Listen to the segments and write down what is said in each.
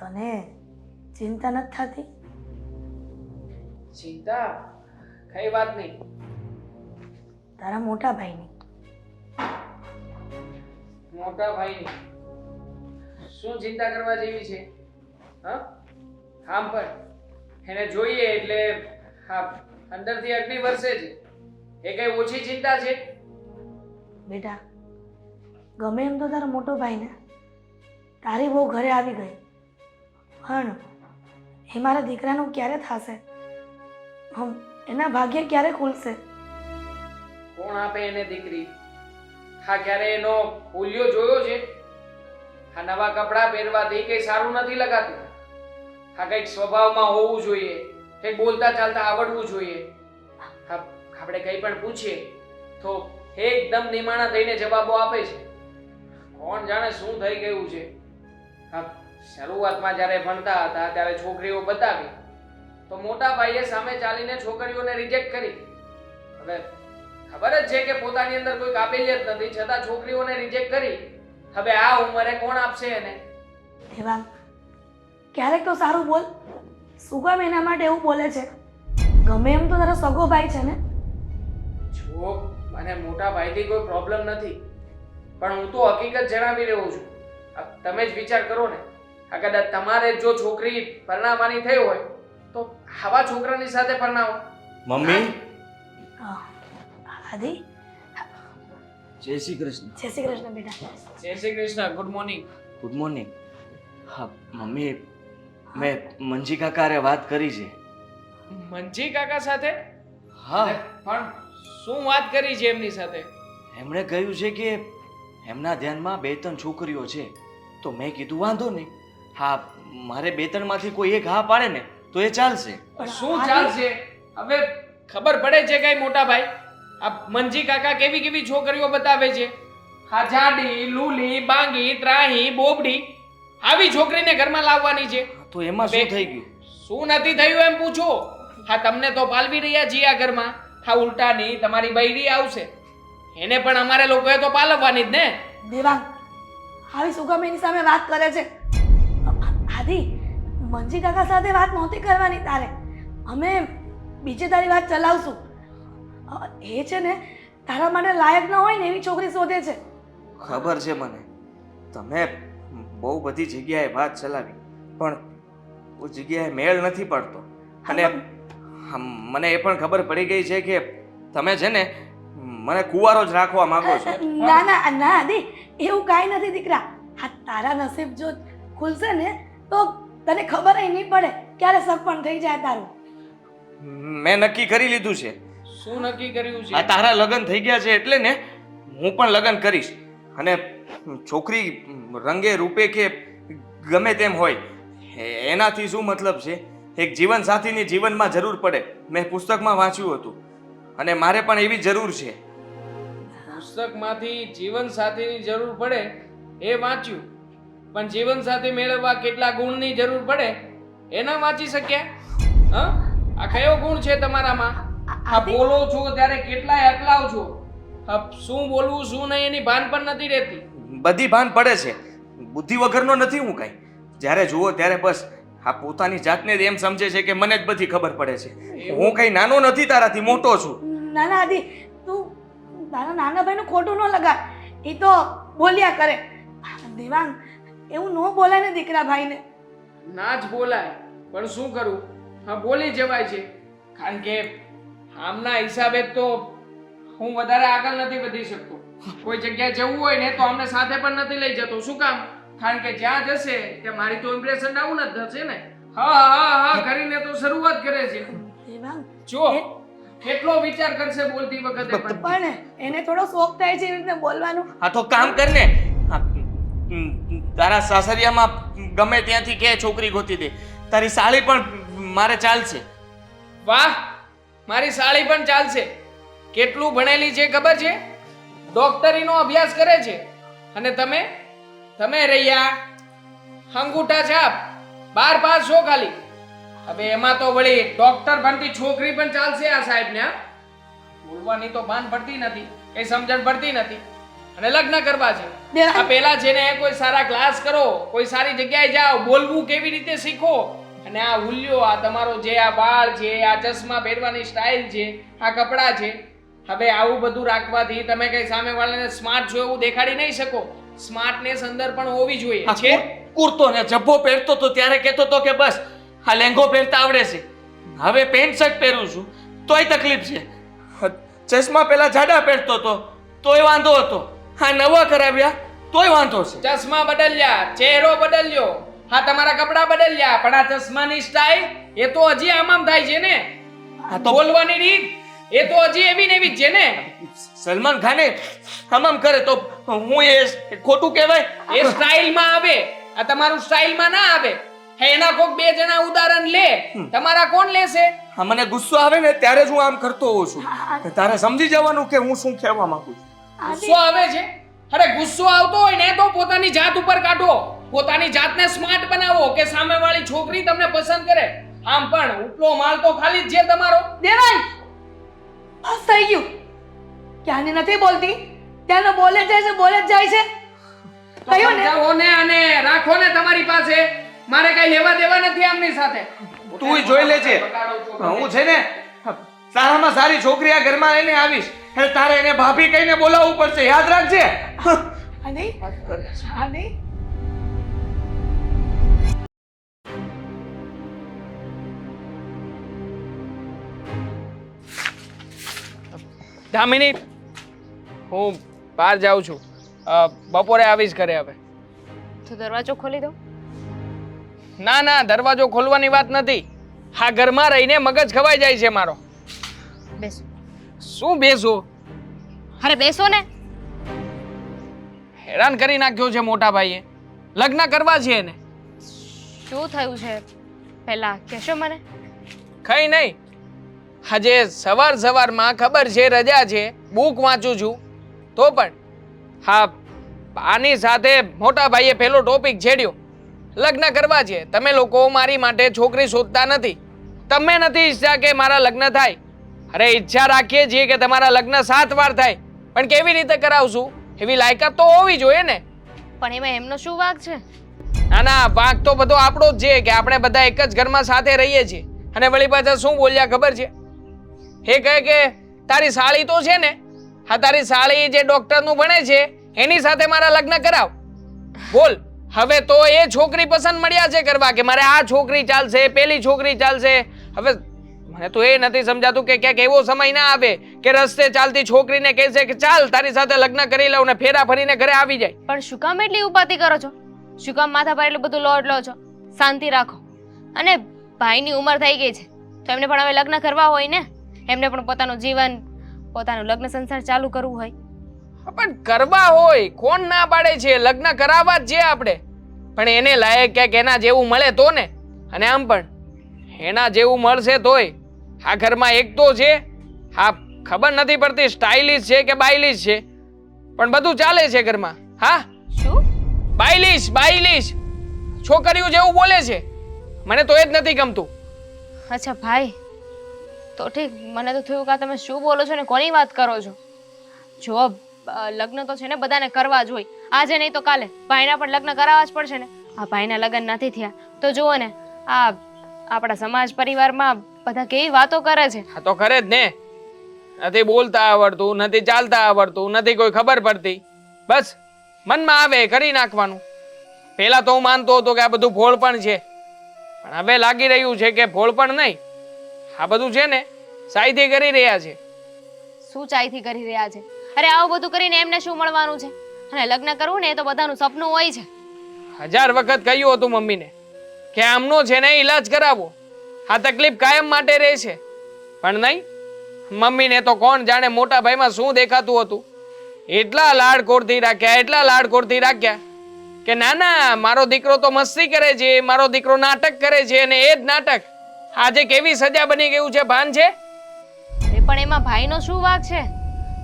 તને ચિંતા નથી થતી? ચિંતા કઈ વાત નહીં. તારા મોટા ભાઈની. મોટા ભાઈની શું ચિંતા કરવા જેવી છે? હા આમ પણ એને જોઈએ એટલે હા અંદરથી અગ્નિ વરસે છે. એ કઈ ઓછી ચિંતા છે? બેટા, ગમે એમ તો તારો મોટો ભાઈ ને, તારી બહુ ઘરે આવી ગઈ, પણ એ મારા દીકરાનું ક્યારે થશે? એના ભાગ્ય ક્યારે ખુલશે? કોણ આપે એને દીકરી? હા ક્યારે એનો ફૂલ્યો જોયો છે? આ નવા કપડાં પહેરવાથી કઈ સારું નથી લગાતું. હા કઈક સ્વભાવમાં હોવું જોઈએ, કઈક બોલતા ચાલતા આવડવું જોઈએ. હા આપણે કઈ પણ પૂછીએ તો એકદમ નિમાણા થઈને જવાબો આપે છે. કોણ જાણે શું થઈ ગયું છે. હા શરૂઆતમાં જ્યારે ભણતા હતા ત્યારે છોકરીઓ બતાવી તો મોટા ભાઈએ સામે ચાલીને છોકરીઓને રિજેક્ટ કરી. હવે ખબર જ છે કે પોતાની અંદર કોઈ કાબિલિયત નથી, છતાં છોકરીઓને રિજેક્ટ કરી. હવે આ ઉંમરે કોણ આપશે એને? દેવાંગ, ક્યારેક તો સારું બોલ. શું કામ એના માટે એવું બોલે છે? ગમે એમ તો તારો સગો ભાઈ છે ને? જો મને મોટા ભાઈથી કોઈ પ્રોબ્લેમ નથી, પણ હું તો હકીકત જણાવી રહ્યો છું. તમે જ વિચાર કરો ને, આ કદાચ તમારે જો છોકરી પરણાવવાની થઈ હોય તો આવા છોકરાની સાથે પરણાવો. મમ્મી, આદિ, જય શ્રી કૃષ્ણ. જય શ્રી કૃષ્ણ બેટા. જય Shri Krishna. Good morning. Good morning. હા મમ્મી, મેં મંજી કાકા હારે વાત કરી છે. મંજી કાકા સાથે? હા, પણ શું વાત કરી છે એમની સાથે? એમણે કહ્યું છે કે એમના ધ્યાનમાં 2-3 છોકરીઓ છે. તો મેં કીધું વાંધો નહીં. હા, મારે 2-3 માંથી કોઈ એક હા પાડે ને તો એ ચાલશે. શું ચાલશે? હવે ખબર પડે છે કઈ મોટા ભાઈ? આ મંજી કાકા કેવી કેવી છોકરીઓ બતાવે છે. હા જાડી, લૂલી, બાંગી, ત્રાહી, બોબડી, આવી છોકરીને ઘરમાં લાવવાની છે. તો એમાં શું થઈ ગયું? શું નથી થયું એમ પૂછો. હા તમને તો પાલવી રહ્યા છીએ આ ઘરમાં. હા ઉલટાની તમારી બૈરી આવશે, એને પણ અમારે લોકોએ તો પાલવવાની જ ને. દેવાંગ, આવી શું કામ એની સામે વાત કરે છે? આદિ, મંજી કાકા સાથે વાત નહોતી કરવાની તારે. અમે બીજે તારી વાત ચલાવશું. એ છે ને તારા માટે લાયક ન હોય ને એવી છોકરી શોધે છે. ખબર છે મને. તમે બહુ બધી જગ્યાએ વાત ચલાવી, પણ કોઈ જગ્યાએ મેળ નથી પડતો. અને મને એ પણ ખબર પડી ગઈ છે કે તમે છે ને મને કુંવારો જ રાખવા માંગો છો. ના ના ના આદિ, એવું કાંઈ નથી દીકરા. આ તારા નસીબ જો ખુલશે ને તો તને ખબર નહીં પડે ક્યારે શક પણ થઈ જાય તારું. મેં નક્કી કરી લીધું છે. શું નક્કી કર્યું છે? આ તારા લગ્ન થઈ ગયા છે એટલે ને હું પણ લગ્ન કરીશ. અને છોકરી રંગે રૂપે કે ગમે તેમ હોય એનાથી શું મતલબ છે? એક જીવન સાથીની જીવનમાં જરૂર પડે. મેં પુસ્તકમાં વાંચ્યું હતું અને મારે પણ એવી જરૂર છે. પુસ્તકમાંથી જીવન સાથીની જરૂર પડે એ વાંચ્યું, પણ જીવન સાથી મેળવવા કેટલા ગુણની જરૂર પડે એના વાંચી શક્યા? હા આ કયો ગુણ છે તમારામાં? આ બોલો છો ત્યારે કેટલાય અકલાવ છો. શું બોલવું શું નહીં એની ભાન પણ નથી રહેતી. બધી ભાન પડે છે, બુદ્ધિ વગરનો નથી હું કાંઈ. જ્યારે જુઓ ત્યારે બસ આ પોતાની જાતને જ એમ સમજે છે કે મને જ બધી ખબર પડે છે. હું કઈ નાનો નથી, તારાથી મોટો છું. ના ના આદિ, તું તારા નાના ભાઈનું ખોટું ન લગાડ. એ તો બોલ્યા કરે. દેવાંગ, એવું ન બોલાય ને દીકરા ભાઈને. ના જ બોલાય, પણ શું કરું? હા બોલી જવાય છે, કારણ કે આમના હિસાબે તો હું વધારે આગળ નથી વધી શકતો. કોઈ જગ્યાએ જવું હોય ને તો અમને સાથે પણ નથી લઈ જતો. શું કામ? કારણ કે જ્યાં જશે ત્યાં મારી તો ઇમ્પ્રેશન ડાઉન જ થશે ને. હા હા હા કરીને તો શરૂઆત કરે છે. દેવાંગ, જો કેટલો વિચાર કરશે બોલતી વખતે પણ. પણ એને થોડો શોખ થાય છે એવી રીતે બોલવાનો. હા તો કામ કર ને, તારા સાસરિયામાં ગમે ત્યાંથી કે છોકરી ગોતી દે. તારી સાળી પણ મારે ચાલશે. વાહ, મારી સાળી પણ ચાલશે. કેટલું ભણેલી છે ખબર છે? ડોક્ટરીનો અભ્યાસ કરે છે. અને તમે રહ્યા અંગૂઠા છાપ 12 પાસ છો ખાલી. હવે એમાં તો વળી ડોક્ટર બનતી છોકરી પણ ચાલશે આ સાહેબને. બોલવાની તો ભાન પડતી નથી, કઈ સમજણ પડતી નથી. અને લગ્ન કરવા છે. દેવાંગ! આ પહેલા છે ને કોઈ સારા ક્લાસ કરો, કોઈ સારી જગ્યાએ જાઓ, બોલવું કેવી રીતે શીખો. અને આ હુલ્યો, આ તમારો જે આ વાળ છે, આ ચશ્મા પહેરવાની સ્ટાઇલ છે, આ કપડાં છે, હવે આવું બધું રાખવાથી તમે કઈ સામેવાળાને સ્માર્ટ છો એવું દેખાડી નહીં શકો. સ્માર્ટનેસ અંદર પણ હોવી જોઈએ આ છે. કુર્તો ને જબ્બો પહેરતો તો ત્યારે કહેતો તો કે બસ આ લેંગો પહેરતા આવડે છે. હવે પેન્ટ શર્ટ પહેરું છું તોય તકલીફ છે. ચશ્મા પેલા જાડા પહેરતો તો તોય વાંધો હતો. હા નવા કરાવ્યા તોય વાંધો છે. ચશ્મા બદલ્યા, ચહેરો બદલ્યો, હા તમારા કપડાં બદલ્યા, પણ આ ચશ્માની સ્ટાઇલ એ તો હજી આમ થાય છે ને. આ તો બોલવાની રીત એ તો હજી એવી ને એવી જ છે ને. સલમાન ખાને હમામ કરે તો હું એ ખોટું કહેવાય? એ સ્ટાઇલમાં આવે, આ તમારું સ્ટાઇલમાં ના આવે. હે એના કોક બે જણા ઉદાહરણ લે, તમારા કોણ લેશે? હા મને ગુસ્સો આવે ને ત્યારે જ હું આમ કરતો હોઉં છું. તારે સમજી જવાનું કે હું શું કહેવા માંગુ છું. ગુસ્સો આવે છે? અરે ગુસ્સો આવતો હોય ને તો પોતાની જાત ઉપર કાઢો, પોતાની જાતને સ્માર્ટ બનાવો કે સામેવાળી છોકરી તમને પસંદ કરે. આમ પણ ઉપલો માલ તો ખાલી જ છે તમારો. દેવાંગ! બસ થઈ ગયું. ક્યાંની નથી બોલતી, ત્યાંનો બોલે જ જાય છે, બોલે જ જાય છે. કહ્યું ને? સમજાવો ને અને રાખો ને તમારી પાસે. મારે કઈ લેવા દેવા નથી આમની સાથે. તું જોઈ લેજે. હું છે ને સારામાં સારી છોકરી આ ઘરમાં લઈને આવીશ એટલે તારે એને ભાભી કહીને બોલાવવું પડશે, યાદ રાખજે. અને અને દામિની, હું બહાર જાઉં છું. બપોરે આવીશ ઘરે. હવે તો દરવાજો ખોલી દો. ના ના, દરવાજો ખોલવાની વાત નથી. આ ઘરમાં રહીને મગજ ખવાઈ જાય છે મારો. બેસો. શું બેસો? અરે બેસો ને. હેરાન કરી નાખ્યો છે મોટા ભાઈએ. લગ્ન કરવા છે એને. શું થયું છે પહેલા કહેશો મને? કઈ નહીં. આજે સવારમાં ખબર છે રજા છે, બુક વાંચું છું તો પણ હા આની સાથે મોટા ભાઈએ પેલો ટોપિક છેડ્યો. લગ્ન કરવા છે. તમે લોકો મારી માટે છોકરી શોધતા નથી. તમે નથી ઈચ્છતા કે મારા લગ્ન થાય. અરે ઈચ્છા રાખીએ છીએ કે તમારા લગ્ન 7 વાર થાય, પણ કેવી રીતે કરાવશું એવી લાયકાત તો હોવી જોઈએ ને. પણ એમાં એમનો શું વાંક છે? ના ના, વાંક તો બધો આપણો જ છે કે આપણે બધા એક જ ઘરમાં સાથે રહીએ છીએ. અને વળી પાછા શું બોલ્યા ખબર છે? એ કહે કે તારી સાળી તો છે ને, હા તારી સાળી જે ડોક્ટરનું ભણે છે એની સાથે મારા લગ્ન કરાવ. બોલ, હવે તો એ છોકરી પસંદ મળ્યા છે કરવા કે મારે આ છોકરી ચાલશે, પેલી છોકરી ચાલશે. હવે મને તો એ નથી સમજાતું કે ક્યાંક એવો સમય ના આવે કે રસ્તે ચાલતી છોકરીને કહેશે કે ચાલ તારી સાથે લગ્ન કરી લઉં ને ફેરા ફરીને ઘરે આવી જાય. પણ શું કામ એટલી ઉપાધિ કરો છો? શું કામ માથા પર એટલું બધું લોડ લો છો? શાંતિ રાખો. અને ભાઈની ઉંમર થઈ ગઈ છે તો એમને પણ હવે લગ્ન કરવા હોય ને, એમને પણ પોતાનું જીવન, પોતાનું લગ્ન સંસાર ચાલુ કરવું હોય. પણ કરવા હોય, કોણ ના પાડે છે? લગ્ન કરાવવા જ છે આપણે, પણ એને લાયક ક્યાંક એના જેવું મળે તો ને. અને આમ પણ એના જેવું મળશે તોય આ ઘરમાં એક તો છે, હા ખબર નથી પડતી સ્ટાઇલિશ છે કે બાયલિશ છે, પણ બધું ચાલે છે ઘરમાં. હા શું? બાયલિશ છોકરીઓ જેવું બોલે છે. મને તો એ જ નથી ગમતું. અચ્છા ભાઈ, તો ઠીક. મને તો થયું કે તમે શું બોલો છો ને કોની વાત કરો છો? જો લગ્ન તો છે ને બધાને કરવા જ હોય, આજે નહીં તો કાલે ભાઈના પણ લગ્ન કરાવવા જ પડશે ને. આ ભાઈના લગ્ન નથી થયા તો જુઓ ને આ આપણા સમાજ પરિવારમાં બધા કેવી વાતો કરે છે. હા તો કરે જ ને. નથી બોલતા આવડતું, નથી ચાલતા આવડતું, નથી કોઈ ખબર પડતી, બસ મનમાં આવે કરી નાખવાનું. પહેલા તો હું માનતો હતો કે આ બધું ભોળપણ છે, પણ હવે લાગી રહ્યું છે કે ભોળપણ નહીં, આ બધું છે ને સાઈથી કરી રહ્યા છે. શું ચાયથી કરી રહ્યા છે? અરે આવું બધું કરીને એમને શું મળવાનું છે? અને લગ્ન કરવું ને એ તો બધાનું સપનું હોય છે. 1000 વખત કહ્યું હતું મમ્મીને કે આમનો છે ને ઈલાજ કરાવો, આ તકલીફ કાયમ માટે રહે છે, પણ નહીં. મમ્મીને તો કોણ જાણે મોટા ભાઈમાં શું દેખાતું હતું. એટલા લાડકોડથી રાખ્યા કે ના ના મારો દીકરો તો મસ્તી કરે છે, મારો દીકરો નાટક કરે છે, અને એ જ નાટક આજે કેવી સજા બની ગયું છે ભાન છે? પણ એમાં ભાઈનો શું વાંક છે?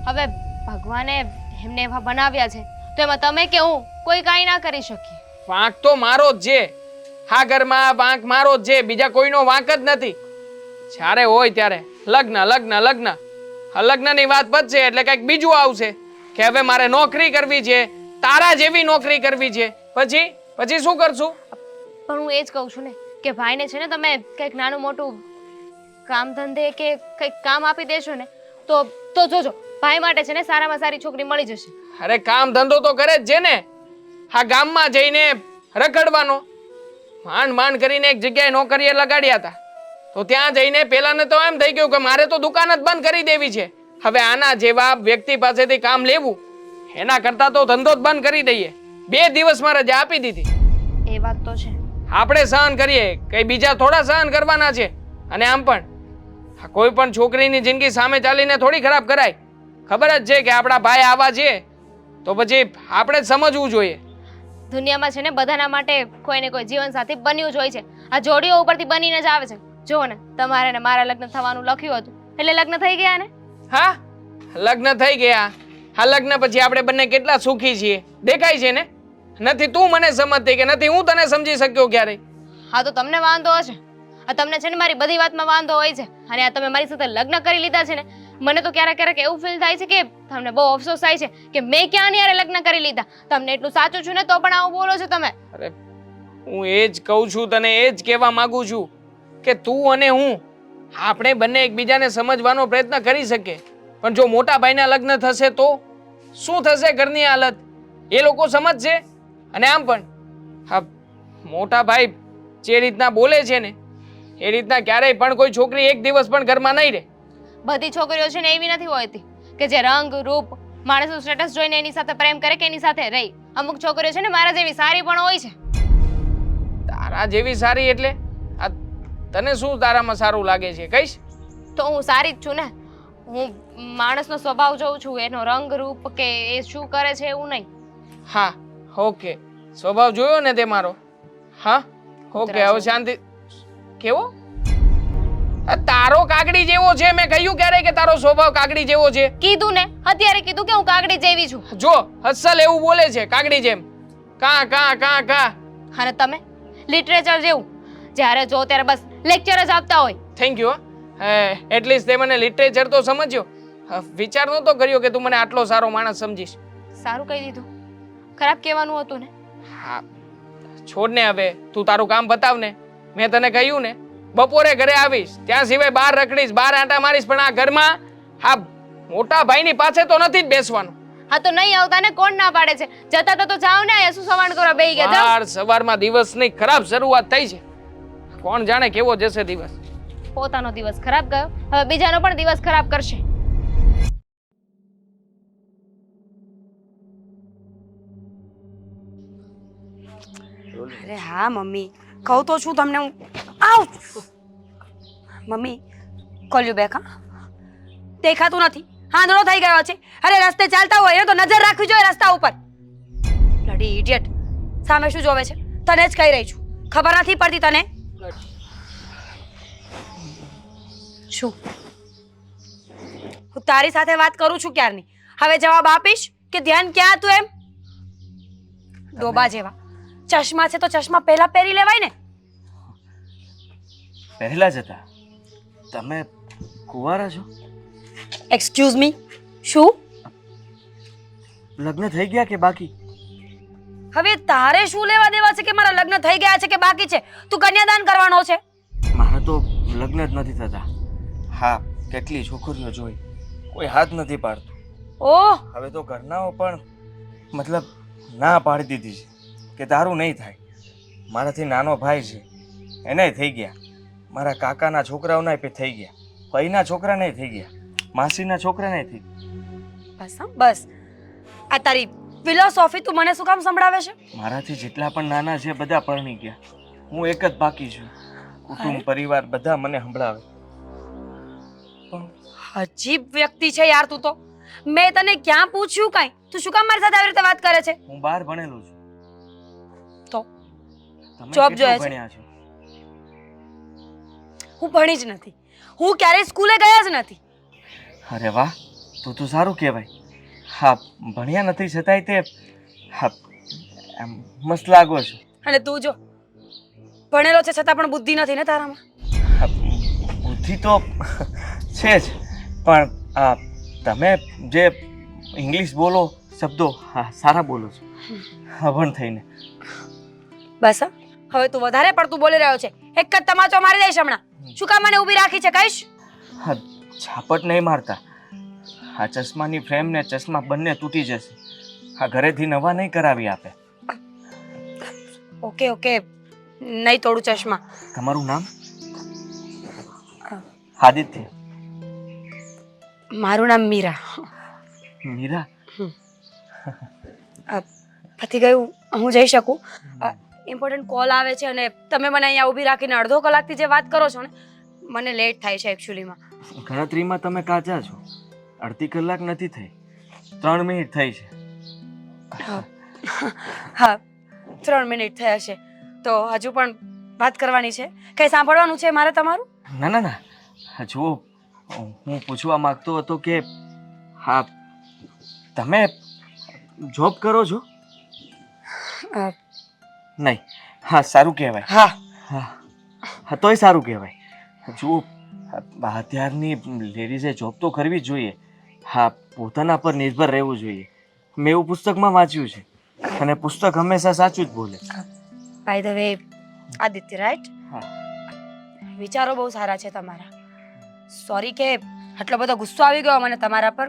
હવે ભગવાને એમને એવા બનાવ્યા છે તો એમાં તમે કે હું કોઈ કાંઈ ના કરી શકીએ. વાંક તો મારો જ છે. હા ઘરમાં વાંક મારો જ છે, બીજા કોઈનો વાંક જ નથી. જ્યારે હોય ત્યારે લગ્ન. આ લગ્નની વાત પતશે એટલે કંઈક બીજું આવશે. કે હવે મારે નોકરી કરવી છે, તારા જેવી નોકરી કરવી છે, પછી પછી શું કરશું? પણ હું એ જ કહું છું ને કે ભાઈને છે ને તમે કંઈક નાનું મોટું કામ ધંધે કે કંઈક કામ આપી દેશો ને તો જોજો ભાઈ માટે છે ને સારામાં સારી છોકરી મળી જશે. અરે કામ ધંધો તો કરે જ છે ને. હા, ગામમાં જઈને રખડવાનો. માંડ માંડ કરીને એક જગ્યાએ નોકરીએ લગાડ્યા હતા તો ત્યાં જઈને પેલાને તો એમ થઈ ગયું કે મારે તો દુકાન જ બંધ કરી દેવી છે. હવે આના જેવા વ્યક્તિ પાસેથી કામ લેવું એના કરતા તો ધંધો જ બંધ કરી દઈએ. 2 દિવસમાં રજા આપી દીધી. એ વાત તો છે. આપણે સહન કરીએ, કઈ બીજા થોડા સહન કરવાના છે. અને આમ પણ કોઈ પણ છોકરીની જિંદગી સામે ચાલીને થોડી ખરાબ કરાય. ખબર જ છે કે આપણા ભાઈ આવા છે તો પછી આપણે જ સમજવું જોઈએ. દુનિયામાં છે ને બધાના માટે કોઈ ને કોઈ જીવનસાથી બન્યું જ હોય છે. આ જોડીઓ ઉપરથી બનીને જ આવે છે. જુઓ ને તમારે ને મારા લગ્ન થવાનું લખ્યું હતું એટલે લગ્ન થઈ ગયા ને. હા, લગ્ન થઈ ગયા. હા, લગ્ન પછી આપણે બંને કેટલા સુખી છીએ દેખાય છે ને. નથી તું મને સમજતી કે નથી હું તને સમજી શક્યો ક્યારેય. હા તો તમને વાંધો હશે. આ તમને છે ને મારી બધી વાતમાં વાંધો હોય છે અને આ તમે મારી સાથે લગ્ન કરી લીધા છે ને મને તો ક્યારેક ક્યારેક એવું ફીલ થાય છે કે તમને બહુ અફસોસ થાય છે કે મેં ક્યાં યારે લગ્ન કરી લીધા. તમને એટલું સાચું છું ને તો પણ આવું બોલો છો તમે. અરે હું એ જ કહું છું, તને એ જ કહેવા માંગુ છું કે તું અને હું આપણે બંને એકબીજાને સમજવાનો પ્રયત્ન કરી શકીએ. પણ જો મોટા ભાઈના લગ્ન થશે તો શું થશે ઘરની હાલત? એ લોકો સમજશે. અને આમ પણ હા, મોટા ભાઈ જે રીતના બોલે છે ને એ રીતના ક્યારેય પણ કોઈ છોકરી એક દિવસ પણ ઘરમાં નહીં રહે. બધી છોકરીઓ છે ને એવી નથી હોતી કે જે રંગ રૂપ માણસનું સ્ટેટસ જોઈને એની સાથે પ્રેમ કરે કે એની સાથે રહી. અમુક છોકરીઓ છે ને મારા જેવી સારી પણ હોય છે. તારા જેવી સારી એટલે આ તને શું તારામાં સારું લાગે છે કહીશ? તો હું સારી જ છું ને. હું માણસનો સ્વભાવ જોઉં છું, એનો રંગ રૂપ કે એ શું કરે છે એવું નહીં. હા, ઓકે, સ્વભાવ જોયો ને તે મારો. હા, ઓકે, હવે શાંતિ. કેવો? તારો કાગડી જેવો છે. મેં કહ્યું ક્યારે કે તારો સ્વભાવ કાગડી જેવો છે? કીધું ને, અત્યારે કીધું કે હું કાગડી જેવી છું. જો હસલ એવું બોલે છે કાગડી જેમ. કા કા કા કા. અને તમે લિટરેચર જેવું જ્યારે જો ત્યારે બસ લેક્ચર જ આપતા હોય. Thank you. એટલીસ્ટ તે મને લિટરેચર તો સમજ્યો. વિચાર નહોતો કર્યો કે તું મને આટલો સારો માણસ સમજીશ. સારું કહી દીધું. ખરાબ કહેવાનું હતું ને. હા, છોડ ને હવે. તું તારું કામ બતાવ ને. મેં તને કહ્યું ને બપોરે ઘરે આવીશ ત્યાં સિવાય બહાર રખડીશ, બહાર આંટા મારીશ, પણ આ ઘરમાં હા મોટા ભાઈની પાસે તો નથી જ બેસવાનું. હા તો નહીં આવતા ને, કોણ ના પાડે છે? જતા તો જાવ ને, અહીંયા શું સવાણ કરવા બેહી ગયા? જાઓ. સવારમાં દિવસની ખરાબ શરૂઆત થઈ છે. કોણ જાણે કેવો જશે દિવસ. પોતાનો દિવસ ખરાબ ગયો, હવે બીજાનો પણ દિવસ ખરાબ કરશે. અરે હા મમ્મી, કહું તો છું તમને હું. આવ મમ્મી, કોલ યુ બેક. હા, દેખાતું નથી, આંધળો થઈ ગયો છે. અરે રસ્તે ચાલતા હોય તો નજર રાખવી જોઈએ રસ્તા ઉપર. બ્લડી ઇડિયટ, સામે શું જોવે છે? તને જ કહી રહી છું, ખબર નથી પડતી તને? શું હું તારી સાથે વાત કરું છું ક્યારની? હવે જવાબ આપીશ કે ધ્યાન ક્યાં હતું એમ? ડોબા જેવા ચશ્મા છે તો ચશ્મા પહેલા પહેરી લેવાય ને. પહેલા જ હતા. તમે કુંવારા છો? એક્સક્યુઝ મી, શું લગ્ન થઈ ગયા કે બાકી? હવે તારે શું લેવા દેવા છે કે મારા લગ્ન થઈ ગયા છે કે બાકી છે? તું કન્યાદાન કરવાનો છે? મારા તો લગ્ન જ નથી થતા. હા, કેટલી છોકરીઓ જોઈ, કોઈ હાથ નથી પાડતું. ઓહ, હવે તો ઘરનાઓ પણ મતલબ ના પાડી દીધી છે કે તારું નહીં થાય. મારાથી નાનો ભાઈ છે એને થઈ ગયા, મારા કાકાના છોકરાઓના થઈ ગયા, ભાઈના છોકરાને થઈ ગયા, માસીના છોકરાને થઈ ગયા. બસ હા બસ. આ તારી ફિલોસોફી તું મને શું કામ સંભળાવે છે? મારાથી જેટલા પણ નાના છે બધા પરણી ગયા, હું એક જ બાકી છું. કુટુંબ પરિવાર બધા મને સંભળાવે. અજીબ વ્યક્તિ છે યાર તું તો. મેં તને ક્યાં પૂછ્યું કાંઈ? તું શું કામ મારી સાથે આવી રીતે વાત કરે છે? હું 12 ભણેલો છું. તો તમે જોબ કેટલું જોઈએ છે? ભણ્યા છો? હું ભણી જ નથી, હું ક્યારેય સ્કૂલે ગયા જ નથી. અરે વાહ, તો સારું કહેવાય. હા, ભણ્યા નથી છતાંય તે હા એમ મસ્ત લાગો છો. અને તું જો ભણેલો છે છતાં પણ બુદ્ધિ નથી ને તારામાં. હા, બુદ્ધિ તો છે જ, પણ તમે જે ઇંગ્લિશ બોલો, શબ્દો હા સારા બોલો છો, અભણ થઈને. બસ હં? હવે તું વધારે પડતું બોલી રહ્યો છે. એક જ તમાચો મારી દઈશ હમણાં. શું કામ મને ઊભી રાખી છે કહીશ? હા, ઝાપટ નહીં મારતા. આ ચશ્માની ફ્રેમ ને ચશ્મા બંને તૂટી જશે. આ ઘરેથી નવા નહીં કરાવી આપે. ઓકે ઓકે, નહીં તોડું ચશ્મા. તમારું નામ? અ, આદિત્ય. મારું નામ મીરા. મીરા. પતી ગયું, હું જઈ શકું? ઇમ્પોર્ટન્ટ કોલ આવે છે અને તમે મને અહીંયા ઊભી રાખીને અડધો કલાકથી જે વાત કરો છો ને, મને લેટ થાય છે એકચ્યુઅલીમાં. ગણતરીમાં તમે કાચા છો. અડધી કલાક નથી થઈ, 3 મિનિટ થઈ છે. હા, 3 મિનિટ થયા છે. તો હજુ પણ વાત કરવાની છે? કંઈ સાંભળવાનું છે મારે તમારું? ના ના ના, જુઓ, હું પૂછવા માંગતો હતો કે હા તમે જોબ કરો છો? અ, નહીં. હા, સારું કહેવાય. હા. હા, તોય સારું કહેવાય. જુઓ, અત્યારની લેડીઝે જોબ તો કરવી જ જોઈએ. હા, પોતાના પર નિર્ભર રહેવું જોઈએ. મેં એવું પુસ્તકમાં વાંચ્યું છે અને પુસ્તક હંમેશા સાચું જ બોલે. By the way, Aditya right? હા. વિચારો બહુ સારા છે તમારા. સોરી કે આટલો બધો ગુસ્સો આવી ગયો મને તમારા પર.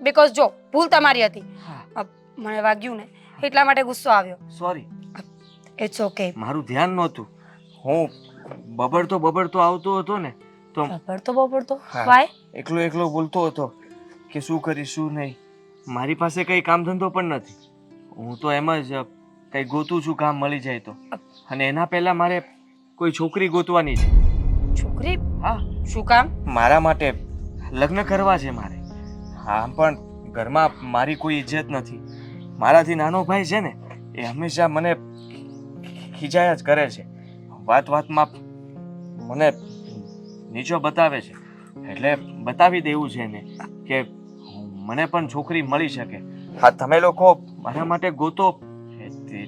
બીકોઝ જો ભૂલ તમારી હતી, મને વાગ્યું ને એટલા માટે ગુસ્સો આવ્યો. સોરી. It's okay. મારું ધ્યાન નહોતું. હું બબડતો આવતો હતો ને તો બબડતો હા. વાય? એકલો બોલતો હતો કે શું કરીશ શું નહીં. મારી પાસે કંઈ કામ ધંધો પણ નથી. હું તો એમ જ કંઈ ગોતું છું, કામ મળી જાય તો. અને એના પહેલા મારે કોઈ છોકરી ગોતવાની છે. છોકરી? હા, શું કામ? મારા માટે લગ્ન કરવા છે મારે. આમ પણ ઘરમાં મારી કોઈ ઇજ્જત નથી. મારાથી નાનો ભાઈ છે ને, એ હંમેશા મને ખીજાયા જ કરે છે. વાતમાં મને નીચો બતાવે છે. એટલે બતાવી દેવું છે ને કે મને પણ છોકરી મળી શકે. હા, તમે લોકો મારા માટે ગોતો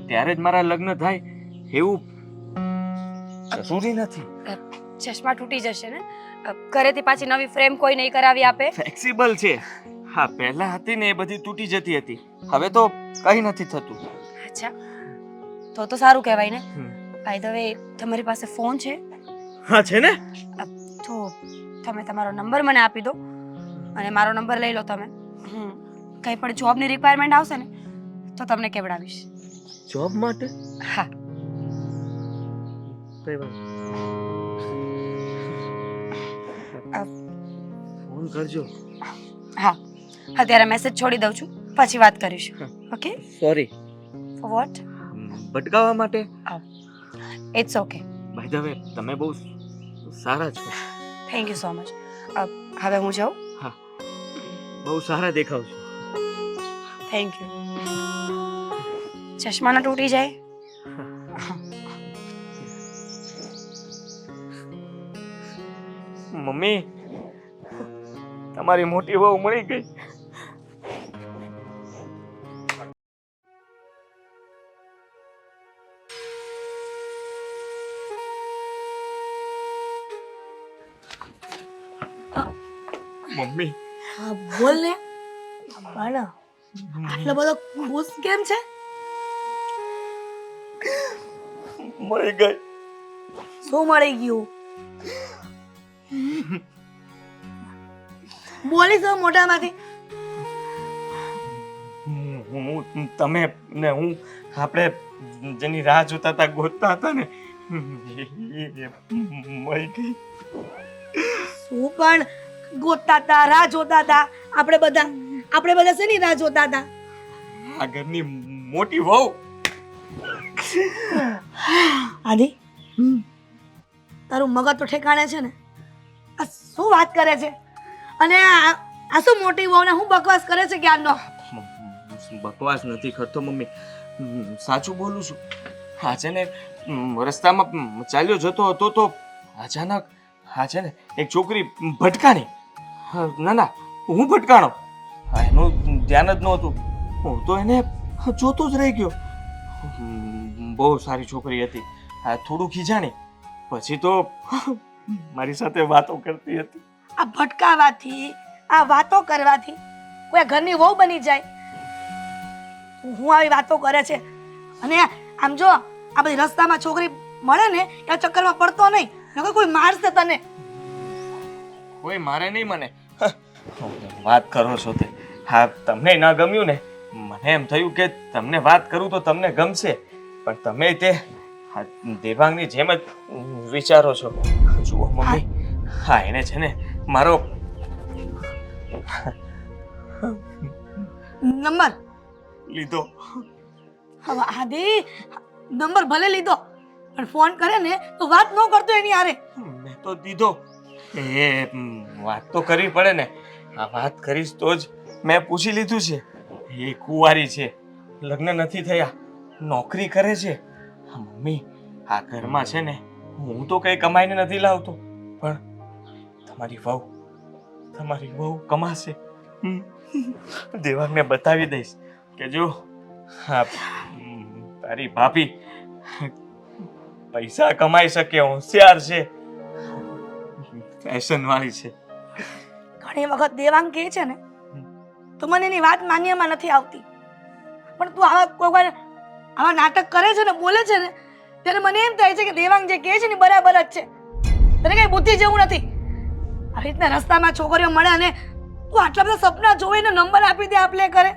ત્યારે જ મારા લગ્ન થાય એવું જરૂરી નથી. ચશ્મા તૂટી જશે ને? ઘરેથી પાછી નવી ફ્રેમ કોઈ નહીં કરાવી આપે? ફ્લેક્સિબલ છે. હા, પહેલા હતી ને એ બધી તૂટી જતી હતી. હવે તો કંઈ નથી થતું. અચ્છા, તો સારું કહેવાય ને. બાય ધ વે, તમારી પાસે ફોન છે? હા, છે ને. તો તમે તમારો નંબર મને આપી દો અને મારો નંબર લઈ લો તમે. કંઈ પણ જોબની રિક્વાયરમેન્ટ આવશે ને તો તમને કેવડાવીશ. જોબ માટે? હા. કઈ વાત? ફોન કરજો. હા, અત્યારે મેસેજ છોડી દઉં છું, પછી વાત કરીશું. ઓકે? સોરી. For what? ભટકાવવા માટે. It's okay. By the way, તમે બહુ સારા છો. Thank you so much. હવે હું જાઉં? હા, બહુ સારા દેખાવ છો. Thank you. ચશ્મા ના તૂટી જાય? મમ્મી, તમારી મોટી વહુ મળી ગઈ. મમ્મી. હા, બોલ ને. પણ આટલો બધો ખુશ કેમ છે? મળી ગઈ. શું મળી ગયું? બોલીશ હવે મોઢામાંથી. તમે ને હું આપણે જેની રાહ જોતા હતા, ગોતતા હતા ને, મળી ગઈ. શું પણ ગોતતા હતા, રાહ જોતા હતા? આપણે બધા શેની રાહ જોતા હતા? આ ઘરની મોટી વહુ. આદિ, તારું મગજ તો ઠેકાણે છે ને? આ શું વાત કરે છે? અને આ શું મોટી વહુને હું બકવાસ કરે છે ક્યારનો? બકવાસ નથી કરતો મમ્મી, સાચું બોલું છું. હા છે ને, રસ્તામાં ચાલ્યો જતો હતો તો અચાનક હા છે ને એક છોકરી ભટકાણી. ના હું ભટકાણો. એનું ધ્યાન જ નહોતું. હું તો એને જોતો જ રહી ગયો. બહુ સારી છોકરી હતી. થોડું ખીજાણી, પછી તો મારી સાથે વાતો કરતી હતી. આ ભટકાવાથી, આ વાતો કરવાથી કોઈ ઘરની વહુ બની જાય. હું આવી વાતો કરે છે અને આમ જો આ બધી રસ્તામાં છોકરી મળે ને એ ચક્કરમાં પડતો નહીં, નકર કોઈ મારશે તને. કોઈ મારે નહીં મને. વાત કરો છો તે. હા, તમને ના ગમ્યું ને? મને એમ થયું કે તમને વાત કરું તો તમને ગમશે, પણ તમે તે હા દેવાંગની જેમ જ વિચારો છો. જુઓ મમ્મી, હા એને છે ને મારો નંબર લીધો. હવે આદિ નંબર ભલે લીધો પણ ફોન કરે ને તો વાત ન કરતો એની હારે. મેં તો દીધો. એ વાત તો કરવી પડે ને. આ વાત કરીશ તો જ મેં પૂછી લીધું છે. એ કુંવારી છે, લગ્ન નથી થયા, નોકરી કરે છે. મમ્મી, આ ઘરમાં છે ને હું તો કંઈ કમાઈને નથી લાવતો, પણ તમારી વહુ કમાશે. દેવાંગને બતાવી દઈશ કે જો હા તારી ભાભી પૈસા કમાઈ શકે, હોશિયાર છે, ફેશન વાળી છે. ઘણી વખત દેવાંગ કહે છે ને તો મને એની વાત માન્યમાં નથી આવતી, પણ તું આવા નાટક કરે છે ને, બોલે છે ને, ત્યારે મને એમ થાય છે કે દેવાંગ જે કહે છે ને બરાબર જ છે. તને કઈ બુદ્ધિ જેવું નથી. આવી રીતના રસ્તામાં છોકરીઓ મળે અને તું આટલા બધા સપના જોઈને નંબર આપી દે આપલે કરે.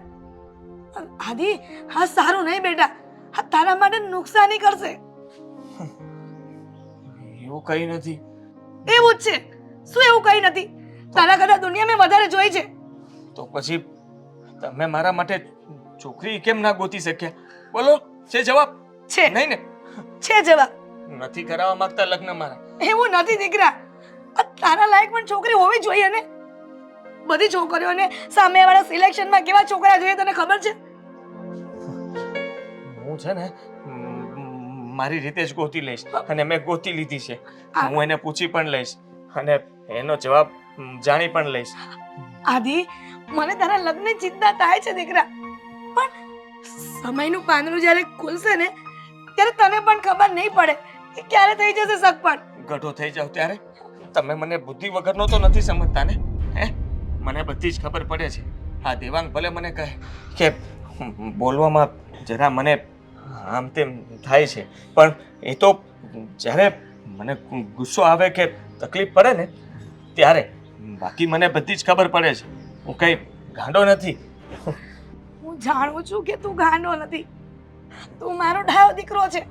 આદિ હા સારું નહીં બેટા, આ તારા માટે નુકસાની કરશે. એવું કઈ નથી. એવું જ છે. શું એવું કઈ નથી? તારા કરતા દુનિયા મેં વધારે જોઈ છે. તો પછી તમે મારા માટે છોકરી કેમ ના ગોતી શક્યા? બોલો, છે જવાબ? છે નહીં ને? છે જવાબ. નથી કરાવવા માંગતા લગ્ન મારા? એવું નથી દીકરા, આ તારા લાયક પણ છોકરી હોવી જોઈએ ને. બધી છોકરીઓને સામેવાળા સિલેક્શનમાં કેવા છોકરા જોઈએ તને ખબર છે? હું છે ને મારી રીતે જ ગોતી લઈશ, અને મેં ગોતી લીધી છે. હું એને પૂછી પણ લઈશ અને એનો જવાબ જાણી પણ લઈશ. આદિ, મને તારા લગ્નની ચિંતા થાય છે દીકરા, પણ સમયનું પાંદડું જ્યારે ખુલશે ને ત્યારે તને પણ ખબર નહીં પડે કે ક્યારે થઈ જશે સગપણ. ગઢો થઈ જાવ ત્યારે તમે મને બુદ્ધિ વગરનો તો નથી સમજતા ને? હે, મને બધી જ ખબર પડે છે. હા, દેવાંગ ભલે મને કહે કે બોલવામાં જરા મને આમ તેમ થાય છે, પણ એ તો જ્યારે મને ગુસ્સો આવે કે તકલીફ પડે ને ત્યારે. બાકી મને બધી જ ખબર પડે છે. હું કઈ ગાંડો નથી. હું જાણું છું કે તું ગાંડો નથી, તું મારો ડાયો દીકરો છે,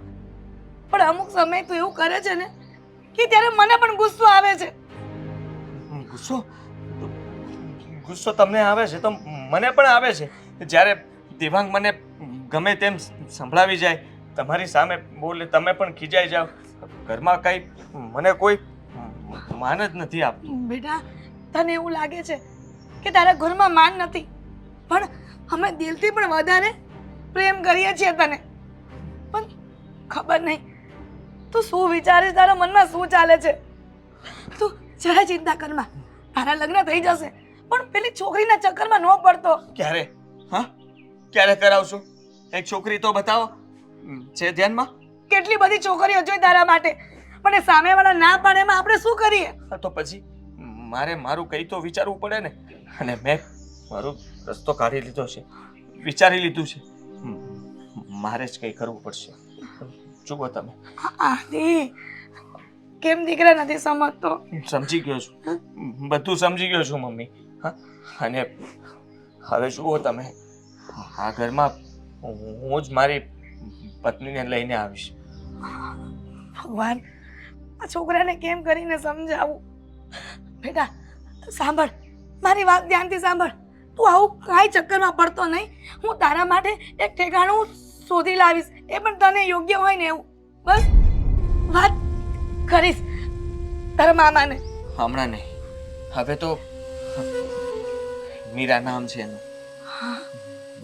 પણ અમુક સમય તું એવું કરે છે ને કે ત્યારે મને પણ ગુસ્સો આવે છે. ગુસ્સો તમને આવે છે તો મને પણ આવે છે. જ્યારે દેવાંગ મને ગમે તેમ સંભળાવી જાય, તમારી સામે બોલે, તમે પણ ખીજાઈ જાઓ, ઘરમાં કઈ મને કોઈ માન જ નથી આપતું. બેટા, તને એવું લાગે છે કે તારા ઘરમાં માન નથી, પણ અમે દિલથી પણ વધારે પ્રેમ કરીએ છીએ તને. પણ ખબર નહીં તું શું વિચારે છે, તારા મનમાં શું ચાલે છે. તું જરા ચિંતા કરમાં, તારા લગ્ન થઈ જશે, પણ પેલી છોકરીના ચક્કરમાં ન પડતો. ક્યારે? હા, ક્યારે કરાવશો? એક છોકરી તો બતાવો છે ધ્યાનમાં. કેટલી બધી છોકરીઓ જોઈ તારા માટે, પણ એ સામેવાળા ના પાડે એમાં આપણે શું કરીએ? તો પછી મારે મારું કંઈ તો વિચારવું પડે ને, અને મેં મારો રસ્તો કાઢી લીધો છે, વિચારી લીધું છે. મારે જ કંઈ કરવું પડશે. જુઓ તમે. આદિ, કેમ દીકરા નથી સમજતો? સમજી ગયો છું, બધું સમજી ગયો છું મમ્મી. હા, અને હવે જુઓ તમે, આ ઘરમાં હું જ મારી પત્નીને લઈને આવીશ. ભગવાન, આ છોકરાને કેમ કરીને સમજાવું? બેટા સાંભળ, મારી વાત ધ્યાનથી સાંભળ. તું આવું કાંઈ ચક્કરમાં પડતો નહીં. હું તારા માટે એક ઠેકાણું શોધી લાવીશ, એ પણ તને યોગ્ય હોય ને એવું. બસ વાત કરીશ તારા મામાને. હમણાં નહીં, હવે તો મીરા નામ છે એનું.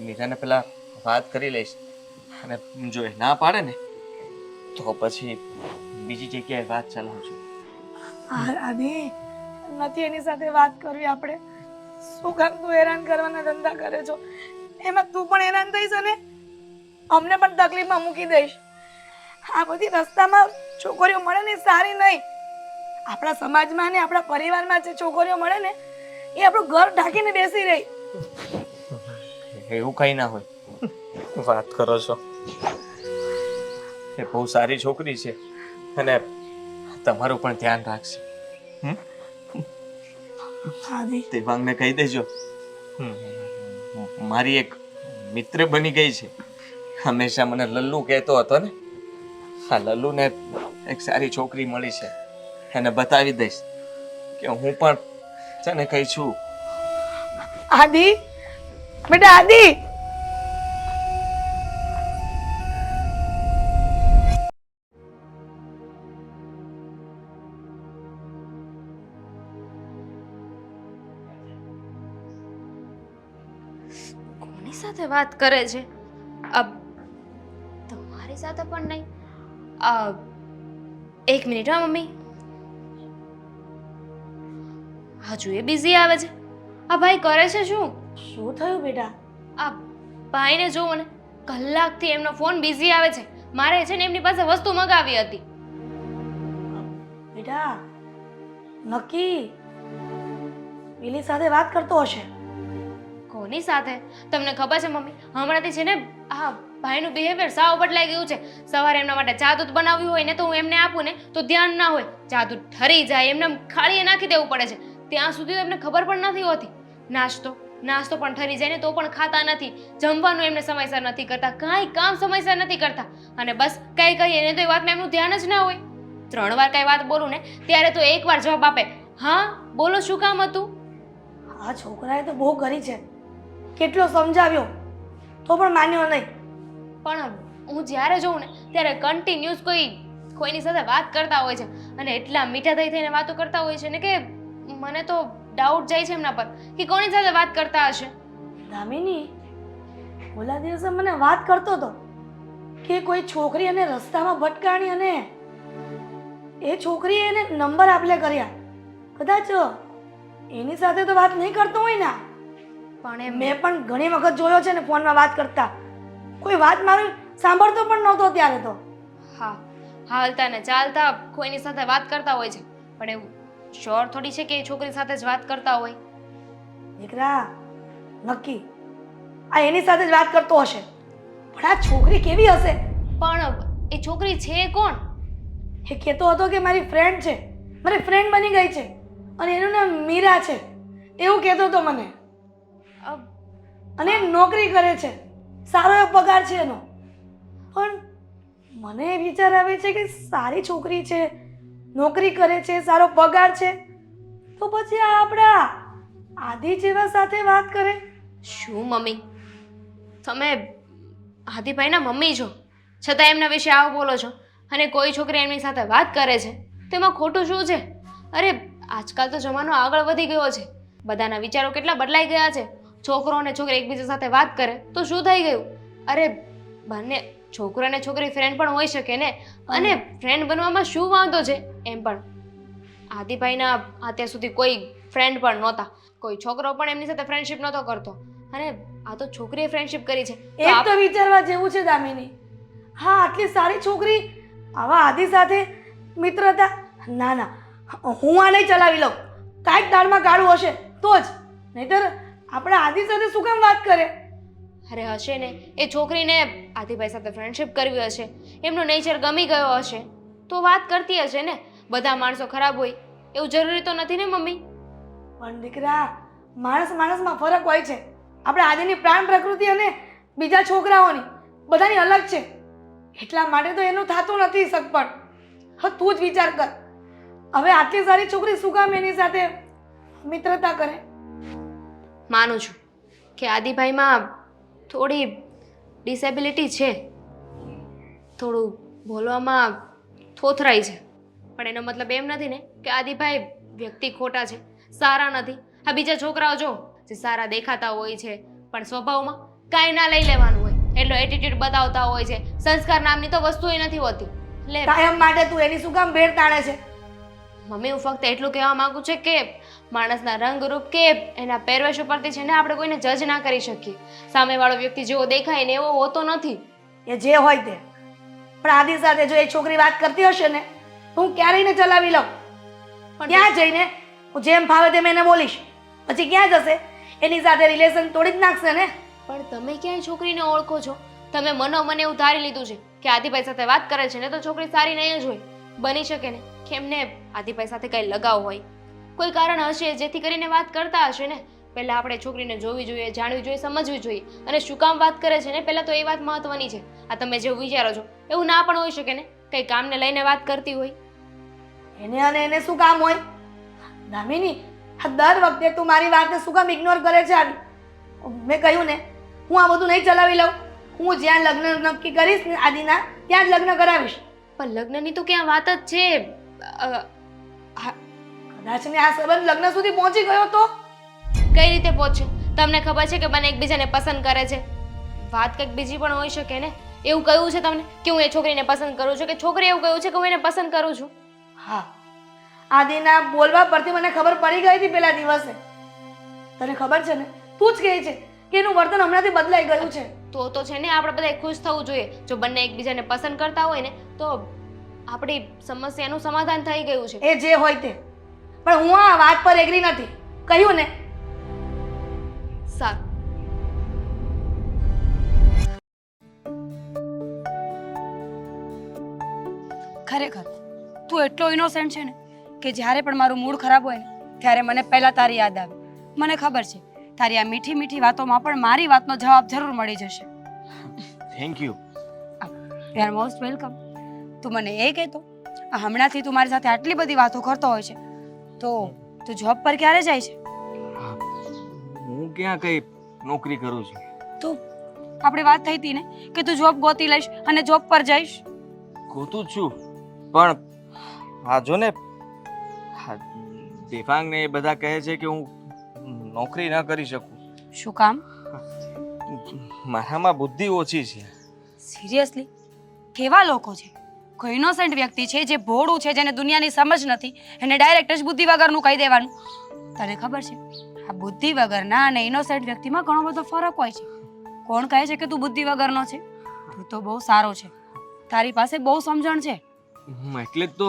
મીરાને પેલા વાત કરી લઈશ, અને જો એ ના પાડે ને તો પછી બીજી જગ્યાએ વાત ચલાવજો. આદિ, નથી એની સાથે વાત કરવી આપણે. શું કામ તું હેરાન કરવાના ધંધા કરે છો? એમાં તું પણ હેરાન થઈશ અને અમને પણ તકલીફમાં મૂકી દઈશ. આ બધી રસ્તામાં છોકરીઓ મળે ને સારી નહીં. આપણા સમાજમાં ને આપણા પરિવારમાં જે છોકરીઓ મળે ને એ આપણું ઘર ઢાંકીને બેસી રહી. એવું કંઈ ના હોય. વાત કરો છો. એ બહુ સારી છોકરી છે અને તમારું પણ ધ્યાન રાખશે. આદિ દેવાંગને કહી દેજો. મારી એક મિત્ર બની ગઈ છે. હંમેશા મને લલ્લુ કહેતો હતો ને. હા, લલ્લુને એક સારી છોકરી મળી છે. એને બતાવી દઈશ કે હું પણ છે ને કઈ છું. આદિ બેટા આદિ કોની સાથે વાત કરે છે? તમારી સાથે પણ નહીં. એક મિનિટ હા મમ્મી. હજુ એ બિઝી આવે છે. આ ભાઈ કરે છે શું? શું થયું બેટા? આ ભાઈને જોવો ને, કલાકથી એમનો ફોન બિઝી આવે છે. મારે છે ને એમની પાસે વસ્તુ મંગાવી હતી. બેટા નક્કી પેલી સાથે વાત કરતો હશે. કોની સાથે? તમને ખબર છે મમ્મી, હમણાંથી છે ને આ ભાઈનું બિહેવિયર સાવ બદલાઈ ગયું છે. સવારે એમના માટે ચા દૂધ બનાવ્યું હોય ને તો હું એમને આપું ને તો ધ્યાન ના હોય, ચા દૂધ ઠરી જાય, એમને ખાળીએ નાખી દેવું પડે છે. ત્યાં સુધી તો એમને ખબર પણ નથી હોતી. નાસ્તો પણ ઠરી જાય ને તો પણ ખાતા નથી. જમવાનું એમને સમયસર નથી કરતા, કાંઈ કામ સમયસર નથી કરતા. અને બસ કઈ કહીએ ને તો એ વાતમાં એમનું ધ્યાન જ ના હોય. 3 વાર કઈ વાત બોલું ને ત્યારે તો એક વાર જવાબ આપે, હા બોલો શું કામ હતું. આ છોકરાએ તો બહુ કરી છે. કેટલો સમજાવ્યો તો પણ માન્યો નહીં. પણ હું જ્યારે જોઉં ને ત્યારે કન્ટિન્યુઅસ કોઈની સાથે વાત કરતા હોય છે અને એટલા મીઠા થઈને વાતો કરતા હોય છે ને કે મને તો ડાઉટ જાય છે એમના પર કે કોની સાથે વાત કરતા હશે. દામિની ઓલા દિવસે મને વાત કરતો હતો કે કોઈ છોકરી એને રસ્તામાં ભટકાણી અને એ છોકરીએ એને નંબર આપલે કર્યા. કદાચ એની સાથે તો વાત નહીં કરતો હોય ને. પણ મેં પણ ઘણી વખત જોયો છે ને ફોનમાં વાત કરતા. કોઈ વાત મારું સાંભળતો પણ નહોતો ત્યારે તો. હા, હાલતા ને ચાલતા કોઈની સાથે વાત કરતા હોય છે. પણ એવું શ્યોર થોડી છે કે એ છોકરી સાથે જ વાત કરતા હોય. દીકરા નક્કી આ એની સાથે જ વાત કરતો હશે. પણ આ છોકરી કેવી હશે? પણ એ છોકરી છે કોણ? એ કહેતો હતો કે મારી ફ્રેન્ડ છે, મારી ફ્રેન્ડ બની ગઈ છે અને એનું નામ મીરા છે એવું કહેતો હતો મને. અને એ નોકરી કરે છે, સારો એવો પગાર છે એનો. પણ મને વિચાર આવે છે કે સારી છોકરી છે, નોકરી કરે છે, સારો પગાર છે, તો પછી આ આપણા આદિ જેવા સાથે વાત કરે. શું મમ્મી, તમે આદિભાઈના મમ્મી છો છતાં એમના વિશે આવું બોલો છો અને કોઈ છોકરી એમની સાથે વાત કરે છે તેમાં ખોટું શું છે? અરે આજકાલ તો જમાનો આગળ વધી ગયો છે. બધાના વિચારો કેટલા બદલાઈ ગયા છે. છોકરો અને છોકરી એકબીજા સાથે વાત કરે તો શું થઈ ગયું? અરે બંને છોકરો અને છોકરી ફ્રેન્ડ પણ હોઈ શકે ને. અને ફ્રેન્ડ બનવામાં શું વાંધો છે? એમ પણ આદિભાઈના અત્યાર સુધી કોઈ ફ્રેન્ડ પણ નહોતા. કોઈ છોકરો પણ એમની સાથે ફ્રેન્ડશિપ નહોતો કરતો અને આ તો છોકરીએ ફ્રેન્ડશિપ કરી છે. એક તો વિચારવા જેવું છે દામિની. હા, આટલી સારી છોકરી આવા આદિ સાથે મિત્રતા, ના ના, હું આ નહીં ચલાવી લઉં. કાંઈક દાળમાં કાળું હશે તો જ, નહીતર આપણા આદિ સાથે શું કામ વાત કરે? અરે હશે ને, એ છોકરીને આદિભાઈ સાથે ફ્રેન્ડશિપ કરવી હશે, એમનો નેચર ગમી ગયો હશે તો વાત કરતી હશે ને. બધા માણસો ખરાબ હોય એવું જરૂરી તો નથી ને મમ્મી. પણ દીકરા માણસમાં ફરક હોય છે. આપણે આદિની પ્રાણ પ્રકૃતિ અને બીજા છોકરાઓની બધાની અલગ છે. એટલા માટે તો એનું થતું નથી સગપણ. હવે તું જ વિચાર કર, હવે આટલી સારી છોકરી શું કામ એની સાથે મિત્રતા કરે? માનું છું કે આદિભાઈમાં થોડી ડિસેબિલિટી છે, થોડું બોલવામાં થોથરાય છે. પણ એનો મતલબ એમ નથી ને કે આદિભાઈ વ્યક્તિ ખોટા છે, સારા નથી. આ બીજા છોકરાઓ જો જે સારા દેખાતા હોય છે પણ સ્વભાવમાં કાંઈ ના લઈ લેવાનું હોય, એટલો એટીટ્યુડ બતાવતા હોય છે. સંસ્કાર નામની તો વસ્તુ નથી હોતી. લે કાયમ માટે તું એની શું કામ ભેળ તાણે છે? મમ્મી, હું ફક્ત એટલું કહેવા માંગુ છું કે માણસના રંગ રૂપ કે એના પહેરવેશ ઉપરથી છે ને આપણે કોઈને જજ ના કરી શકીએ. સામેવાળો વ્યક્તિ જેવો દેખાય ને એવો હોતો નથી. એ જે હોય તે, પણ આદિ સાથે જો એ છોકરી વાત કરતી હશે ને તો હું ક્યારેય ને ચલાવી લઉં. પણ ત્યાં જઈને હું જેમ ફાવે તેમ એને બોલીશ. પછી ક્યાં જશે? એની સાથે રિલેશન તોડી જ નાખશે ને. પણ તમે ક્યાંય છોકરીને ઓળખો છો? તમે મને એવું ધારી લીધું છે કે આદિભાઈ સાથે વાત કરે છે ને તો છોકરી સારી નહીં જ હોય. બની શકે ને કે એમને આદિભાઈ સાથે કંઈ લગાવ હોય, કોઈ કારણ હશે જેથી કરીને વાત કરતા હશે ને. પહેલાં આપણે છોકરીને જોવી જોઈએ, જાણવી જોઈએ, સમજવી જોઈએ. અને શું કામ વાત કરે છે ને પહેલાં તો એ વાત મહત્વની છે. આ તમે જેવું વિચારો છો એવું ના પણ હોઈ શકે ને, કંઈ કામને લઈને વાત કરતી હોય. એને અને એને શું કામ હોય? દામિની, આ દર વખતે તું મારી વાતને શું કામ ઇગ્નોર કરે છે? મેં કહ્યું ને, હું આ બધું નહીં ચલાવી લઉં. હું જ્યાં લગ્ન નક્કી કરીશ ને આદિના, ત્યાં જ લગ્ન કરાવીશ. પણ લગ્નની તો ક્યાં વાત જ છે. કદાચ ને આ સંબંધ લગ્ન સુધી પહોંચી ગયો તો? કઈ રીતે પહોંચે? તમને ખબર છે કે બંને એકબીજાને પસંદ કરે છે? વાત કંઈક બીજી પણ હોઈ શકે ને. એવું કહ્યું છે તમને કે હું એ છોકરીને પસંદ કરું છું, કે છોકરી એવું કહ્યું છે કે હું એને પસંદ કરું છું? હા, આદિના બોલવા પરથી મને ખબર પડી ગઈ હતી પેલા દિવસે. તને ખબર છે ને, તું જ કહે છે કે એનું વર્તન હમણાંથી બદલાઈ ગયું છે. તો છે ને આપણે બધા ખુશ થવું જોઈએ. જો બંને એકબીજાને પસંદ કરતા હોય ને તો આપણી સમસ્યાનું સમાધાન થઈ ગયું છે. એ જે હોય તે, પણ હું આ વાત પર એગ્રી નથી. કહ્યું ને. સારું. ખરેખર તું એટલો ઇનોસેન્ટ છે ને કે જ્યારે પણ મારું મૂડ ખરાબ હોય ને ત્યારે મને પહેલાં તારી યાદ આવે. મને ખબર છે તારી આ મીઠી મીઠી વાતોમાં પણ મારી વાતનો જવાબ જરૂર મળી જશે. Thank you. You are most welcome. તું મને એ કહેતો, આ હમણાંથી તું મારી સાથે આટલી બધી વાતો કરતો હોય છે તો તું જોબ પર ક્યારે જાય છે? હું ક્યાં કઈ નોકરી કરું છું. તું આપણે વાત થઈ હતી ને કે તું જોબ ગોતી લઈશ અને જોબ પર જઈશ. ગોતું જ છું, પણ હા જો ને, દેવાંગ ને એ બધા કહે છે કે હું નોકરી ન કરી શકું. શું કામ? મારામાં બુદ્ધિ ઓછી છે. સિરિયસલી? કેવા લોકો છે? કોઈ ઇનોસેન્ટ વ્યક્તિ છે જે ભોળું છે, જેને દુનિયાની સમજ નથી, એને ડાયરેક્ટ જ બુદ્ધિ વગરનું કહી દેવાનું. તને ખબર છે આ બુદ્ધિ વગરના અને ઇનોસેન્ટ વ્યક્તિમાં ઘણો બધો ફરક હોય છે. કોણ કહે છે કે તું બુદ્ધિ વગરનો છે? તું તો બહુ સારો છે, તારી પાસે બહુ સમજણ છે. એટલે જ તો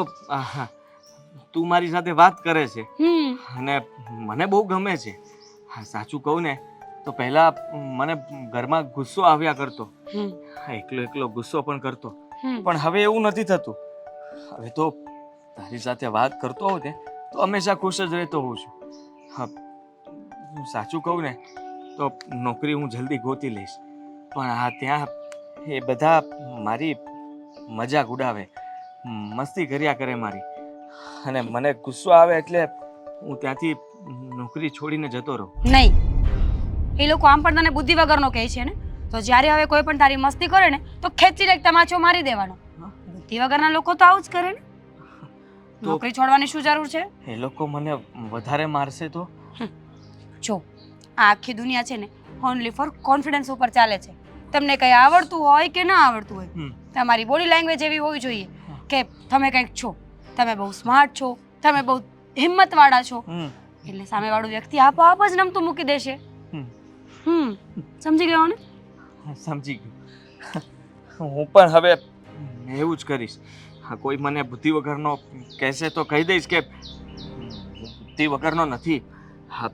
તું મારી સાથે વાત કરે છે અને મને બહુ ગમે છે. હા, સાચું કહું ને તો પહેલા મને ઘરમાં ગુસ્સો આવ્યા કરતો, એકલો ગુસ્સો પણ કરતો, પણ હવે એવું નથી થતું. હવે તો તારી સાથે વાત કરતો હોઉં ને તો હંમેશા ખુશ જ રહેતો હોઉં છું. હા, હું સાચું કહું ને તો નોકરી હું જલ્દી ગોતી લઈશ, પણ હા ત્યાં એ બધા મારી મજાક ઉડાવે, મસ્તી કર્યા કરે મારી, અને મને ગુસ્સો આવે એટલે હું ત્યાંથી નોકરી છોડીને જતો રહું. નહીં, એ લોકો આમ પણ તને બુદ્ધિ વગરનો કહે છે ને, તો જ્યારે હવે કોઈ પણ તારી મસ્તી કરે ને તો ખેંચીને એક તમાચો મારી દેવાનો. બુદ્ધિ વગરના લોકો તો આવું જ કરે ને. નોકરી છોડવાની શું જરૂર છે? એ લોકો મને વધારે મારશે તો? જો આ આખી દુનિયા છે ને ઓનલી ફોર કોન્ફિડન્સ ઉપર ચાલે છે. તમને કંઈ આવડતું હોય કે ના આવડતું હોય, તમારી બોડી લેંગ્વેજ એવી હોવી જોઈએ કે તમે કંઈક છો, તમે બહુ સ્માર્ટ છો, તમે બહુ હિંમતવાળા છો, એટલે સામેવાળું વ્યક્તિ આપોઆપ જ નમતું મૂકી દેશે. સમજી ગયો ને? સમજી ગયો. હું પણ હવે એવું જ કરીશ. હા, કોઈ મને બુદ્ધિ વગરનો કહેશે તો કહી દઈશ કે બુદ્ધિ વગરનો નથી. હા,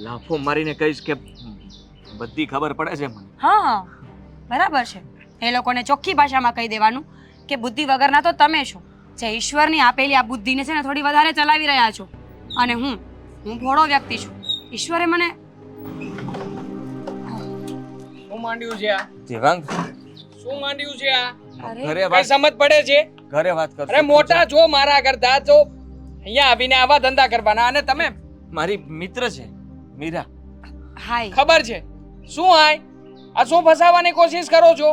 લાફો મારીને કહીશ કે બધી ખબર પડે છે મને. હા, બરાબર છે. એ લોકોને ચોખ્ખી ભાષામાં કહી દેવાનું કે બુદ્ધિ વગરના તો તમે છો, જે ઈશ્વરની આપેલી આ બુદ્ધિને છે ને થોડી વધારે ચલાવી રહ્યા છો, અને હું ભોળો વ્યક્તિ છું. ઈશ્વરે મને શું માંડ્યું છે આ? દેવાંગ, શું માંડ્યું છે આ? ઘરે કઈ વાત સમજ પડે છે? ઘરે વાત કર. અરે મોટા છો મારા કરતા, તો અહીંયા આવીને આવા ધંધા કરવાના. અને તમે મારી મિત્ર છે મીરા. હાય. ખબર છે શું હાય? આ શું ફસાવાની કોશિશ કરો છો?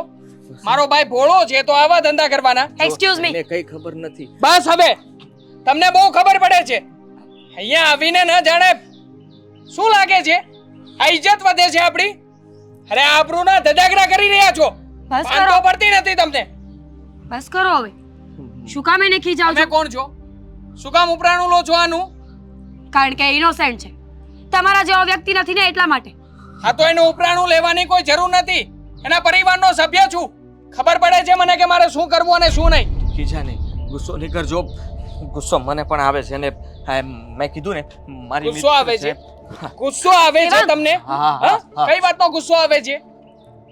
મારો ભાઈ ભોળો છે તો આવા ધંધા કરવાના? Excuse me. એને કઈ ખબર નથી. બસ હવે તમને બહુ ખબર પડે છે. અહીંયા આવીને ન જાણે શું લાગે છે આ ઇજ્જત વધે છે આપણી. અરે આબરૂના ધજાગરા કરી રહ્યા છો. બસ પાન કરો, તો પડતી નથી તમને. બસ કરો હવે. શું કામ એને ખીજાવ તમે છો? કોણ છો? શું કામ ઉપરાણું લો છો આનું? કારણ કે ઇનોસેન્ટ છે. તમારા જેવો વ્યક્તિ નથી ને એટલા માટે. હા, તો એનું ઉપરાણું લેવાની કોઈ જરૂર નથી. એના પરિવારનો સભ્ય છું. ખબર પડે છે મને કે મારે શું કરવું અને શું નહીં. ખીજા નહીં, ગુસ્સો નહીં કરજો. ગુસ્સો મને પણ આવે છે અને હા મેં કીધું ને મારી ગુસ્સો આવે મિત્ર છે ગુસ્સો આવે છે દેવાંગ! તમને હા, હા, હા? હા. કઈ વાતનો ગુસ્સો આવે છે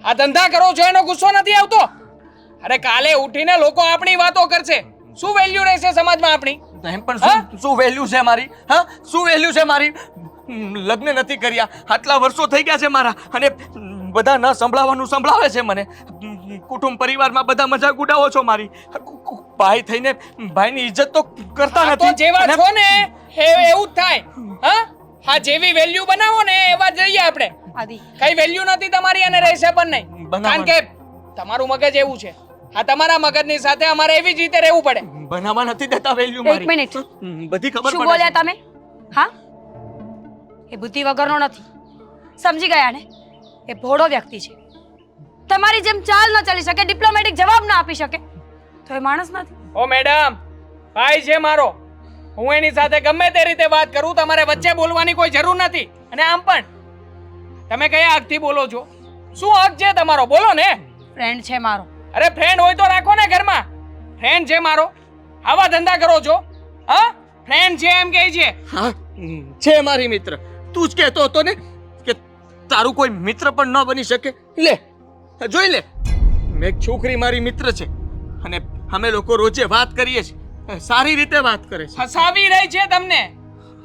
આ ધંધા કરો છો એનો ગુસ્સો નથી આવતો અરે કાલે ઉઠીને લોકો આપણી વાતો કરશે શું વેલ્યુ રહેશે સમાજમાં આપણી એમ પણ શું વેલ્યુ છે મારી હા શું વેલ્યુ છે મારી લગ્ન નથી કર્યા આટલા વર્ષો થઈ ગયા છે મારા અને બધા ન સંભળાવવાનું સંભળાવે છે મને કુટુંબ પરિવારમાં બધા મજાક ઉડાવો છો મારી ભાઈ થઈને ભાઈની ઇજ્જત તો કરતા આ તો નથી જેવા અને છો ને એવું જ થાય હા હા જેવી વેલ્યુ બનાવો ને એવા જ રહીએ આપણે આદિ કઈ વેલ્યુ નથી તમારી અને રહેશે પણ નહીં બનાવવાનું. કારણ કે તમારું મગજ એવું છે આ તમારા મગજની સાથે અમારે એવી જ રીતે રહેવું પડે બનાવવા નથી દેતા વેલ્યુ એક મારી મિનિટ. બધી ખબર શું પડે બોલ્યા છે. તમે હા એ બુદ્ધિ વગરનો નથી સમજી ગયા ને એ ભોળો વ્યક્તિ છે તમારી જેમ ચાલ ન ચાલી શકે ડિપ્લોમેટિક જવાબ ના આપી શકે તો એ માણસ નથી ઓ મેડમ ભાઈ છે મારો હું એની સાથે ગમે તે રીતે વાત કરું તમારે વચ્ચે બોલવાની કોઈ જરૂર નથી અને આમ પણ તમે કયા હકથી બોલો છો શું હક છે તમારો બોલો ને ફ્રેન્ડ છે મારો અરે ફ્રેન્ડ હોય તો રાખો ને ઘરમાં ફ્રેન્ડ છે મારો આવા ધંધા કરો છો હા ફ્રેન્ડ છે એમ કહે છે હા છે મારી મિત્ર તું જ કહેતો હતો ને કે તારું કોઈ મિત્ર પણ ન બની શકે લે જોઈ લે મેં એક છોકરી મારી મિત્ર છે અને અમે લોકો રોજે વાત કરીએ છીએ સારી રીતે વાત કરે છે ફસાવી રહી છે તમને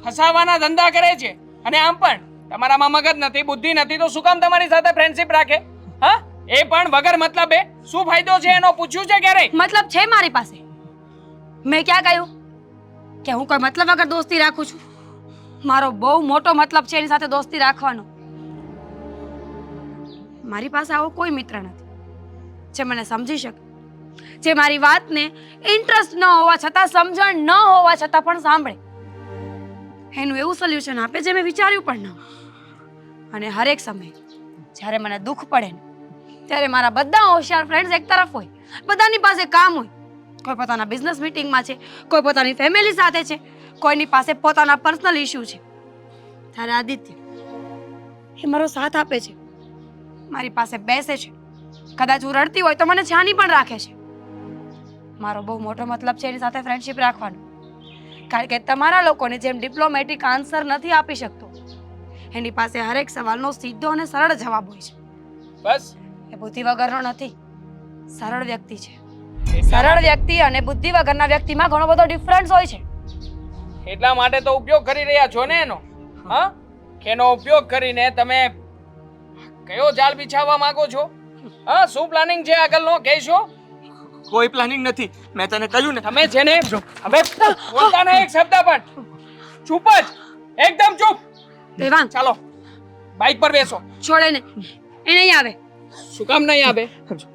ફસાવાના ધંધા કરે છે અને આમ પણ તમારામાં મગજ નથી બુદ્ધિ નથી તો શું કામ તમારી સાથે ફ્રેન્ડશિપ રાખે હા એ પણ વગર મતલબે શું ફાયદો છે એનો પૂછ્યું છે ક્યારેય મતલબ છે મારી પાસે મેં ક્યાં કહ્યું કે હું કોઈ મતલબ વગર દોસ્તી રાખું છું મારો બહુ મોટો મતલબ છે એની સાથે દોસ્તી રાખવાનો મારી પાસે આવો કોઈ મિત્ર નથી જે મને સમજી શકે જે મારી વાતને ઇન્ટરેસ્ટ ન હોવા છતાં સમજણ ન હોવા છતાં પણ સાંભળે એનું એવું સોલ્યુશન આપે જે મેં વિચાર્યું પણ ન હોય. અને હરેક સમયે જ્યારે મને દુઃખ પડે ને ત્યારે મારા બધા હોશિયાર ફ્રેન્ડ્સ એક તરફ હોય બધાની પાસે કામ હોય કોઈ પોતાના બિઝનેસ મીટિંગમાં છે કોઈ પોતાની ફેમિલી સાથે છે કોઈની પાસે પોતાના પર્સનલ ઇશ્યુ છે ત્યારે આદિત્ય એ મારો સાથ આપે છે મારી પાસે બેસે છે કદાચ હું રડતી હોય તો મને છાની પણ રાખે છે મારો બહુ મોટો મતલબ છે એની સાથે ફ્રેન્ડશિપ રાખવાનો કારણ કે તમારા લોકોને જેમ ડિપ્લોમેટિક આન્સર નથી આપી શકતો એની પાસે હરેક સવાલનો સીધો અને સરળ જવાબ હોય છે બસ એ બુદ્ધિ વગરનો નથી સરળ વ્યક્તિ છે સરળ વ્યક્તિ અને બુદ્ધિ વગરના વ્યક્તિમાં ઘણો બધો ડિફરન્સ હોય છે એટલા માટે તો ઉપયોગ કરી રહ્યા છો ને એનો હા કે એનો ઉપયોગ કરીને તમે કયો જાળ બિછાવવા માંગો છો હા શું પ્લાનિંગ છે આગળનો કહેશો કોઈ પ્લાનિંગ નથી મેં તને કહ્યું ને તમે છે ને હવે બોલતા નહીં એક શબ્દ પણ ચૂપ જ એકદમ ચૂપ દેવાંગ ચાલો બાઇક પર બેસો છોડે ને એ નહીં આવે શું કામ નહીં આવે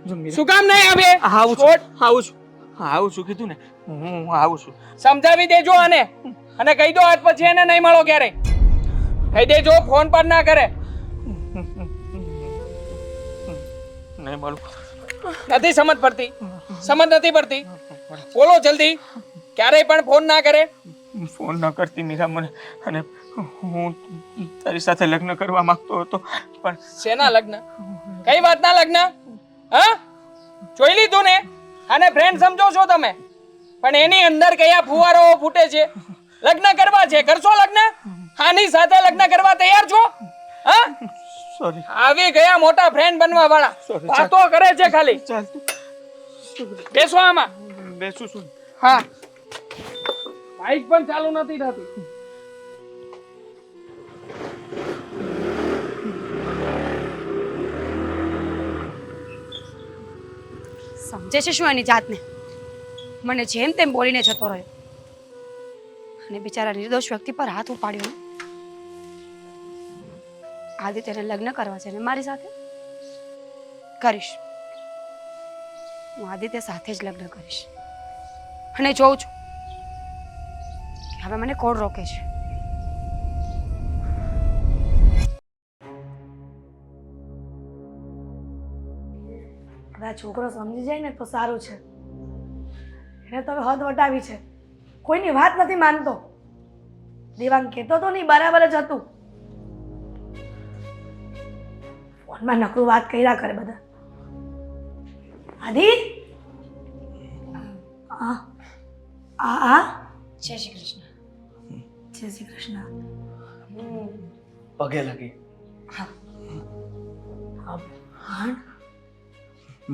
જો મીરા, શું કામ નહીં આવે આવું છોડ. છું આવું છું હા આવું છું કીધું ને હું આવું છું સમજાવી દેજો આને અને કહી દો આજ પછી એને નહીં મળો ક્યારે કહી દેજો ફોન પર ના કરે નહીં મળું નથી સમજ પડતી સમજ નથી પડતી બોલો જલ્દી ક્યારેય પણ ફોન ના કરે ફોન ન કરતી મીરા મને અને હું તારી સાથે લગ્ન કરવા માંગતો હતો પણ શેના લગ્ન કઈ વાતના લગ્ન હા જોઈ લીધું ને આને ફ્રેન્ડ સમજો છો તમે પણ એની અંદર કયા ફુવારો ફૂટે છે લગ્ન કરવા છે કરશો લગ્ન આની સાથે લગ્ન કરવા તૈયાર છો હા સોરી આવી ગયા મોટા ફ્રેન્ડ બનવા વાળા Sorry, વાતો કરે છે ખાલી ચાલ બેસો આમાં બેસું છું હા બાઈક પણ ચાલુ નથી થતી સમજે છે શું એની જાતને મને જેમ તેમ બોલીને જતો રહ્યો અને બિચારા નિર્દોષ વ્યક્તિ પર હાથ ઉપાડ્યો ને. આદિત્યને લગ્ન કરવા છે ને મારી સાથે કરીશ હું આદિત્ય સાથે જ લગ્ન કરીશ અને જોઉં છું કે હવે મને કોણ રોકે છે હવે આ છોકરો સમજી જાય ને તો સારું છે એને તો હવે હદ વટાવી છે કોઈની વાત નથી માનતો દેવાંગ કહેતો તો નહીં બરાબર જ હતું ફોનમાં નકરું વાત કર્યા કરે બધા આદિ આ જય શ્રી કૃષ્ણ જય શ્રી કૃષ્ણ. પગે લાગી. પણ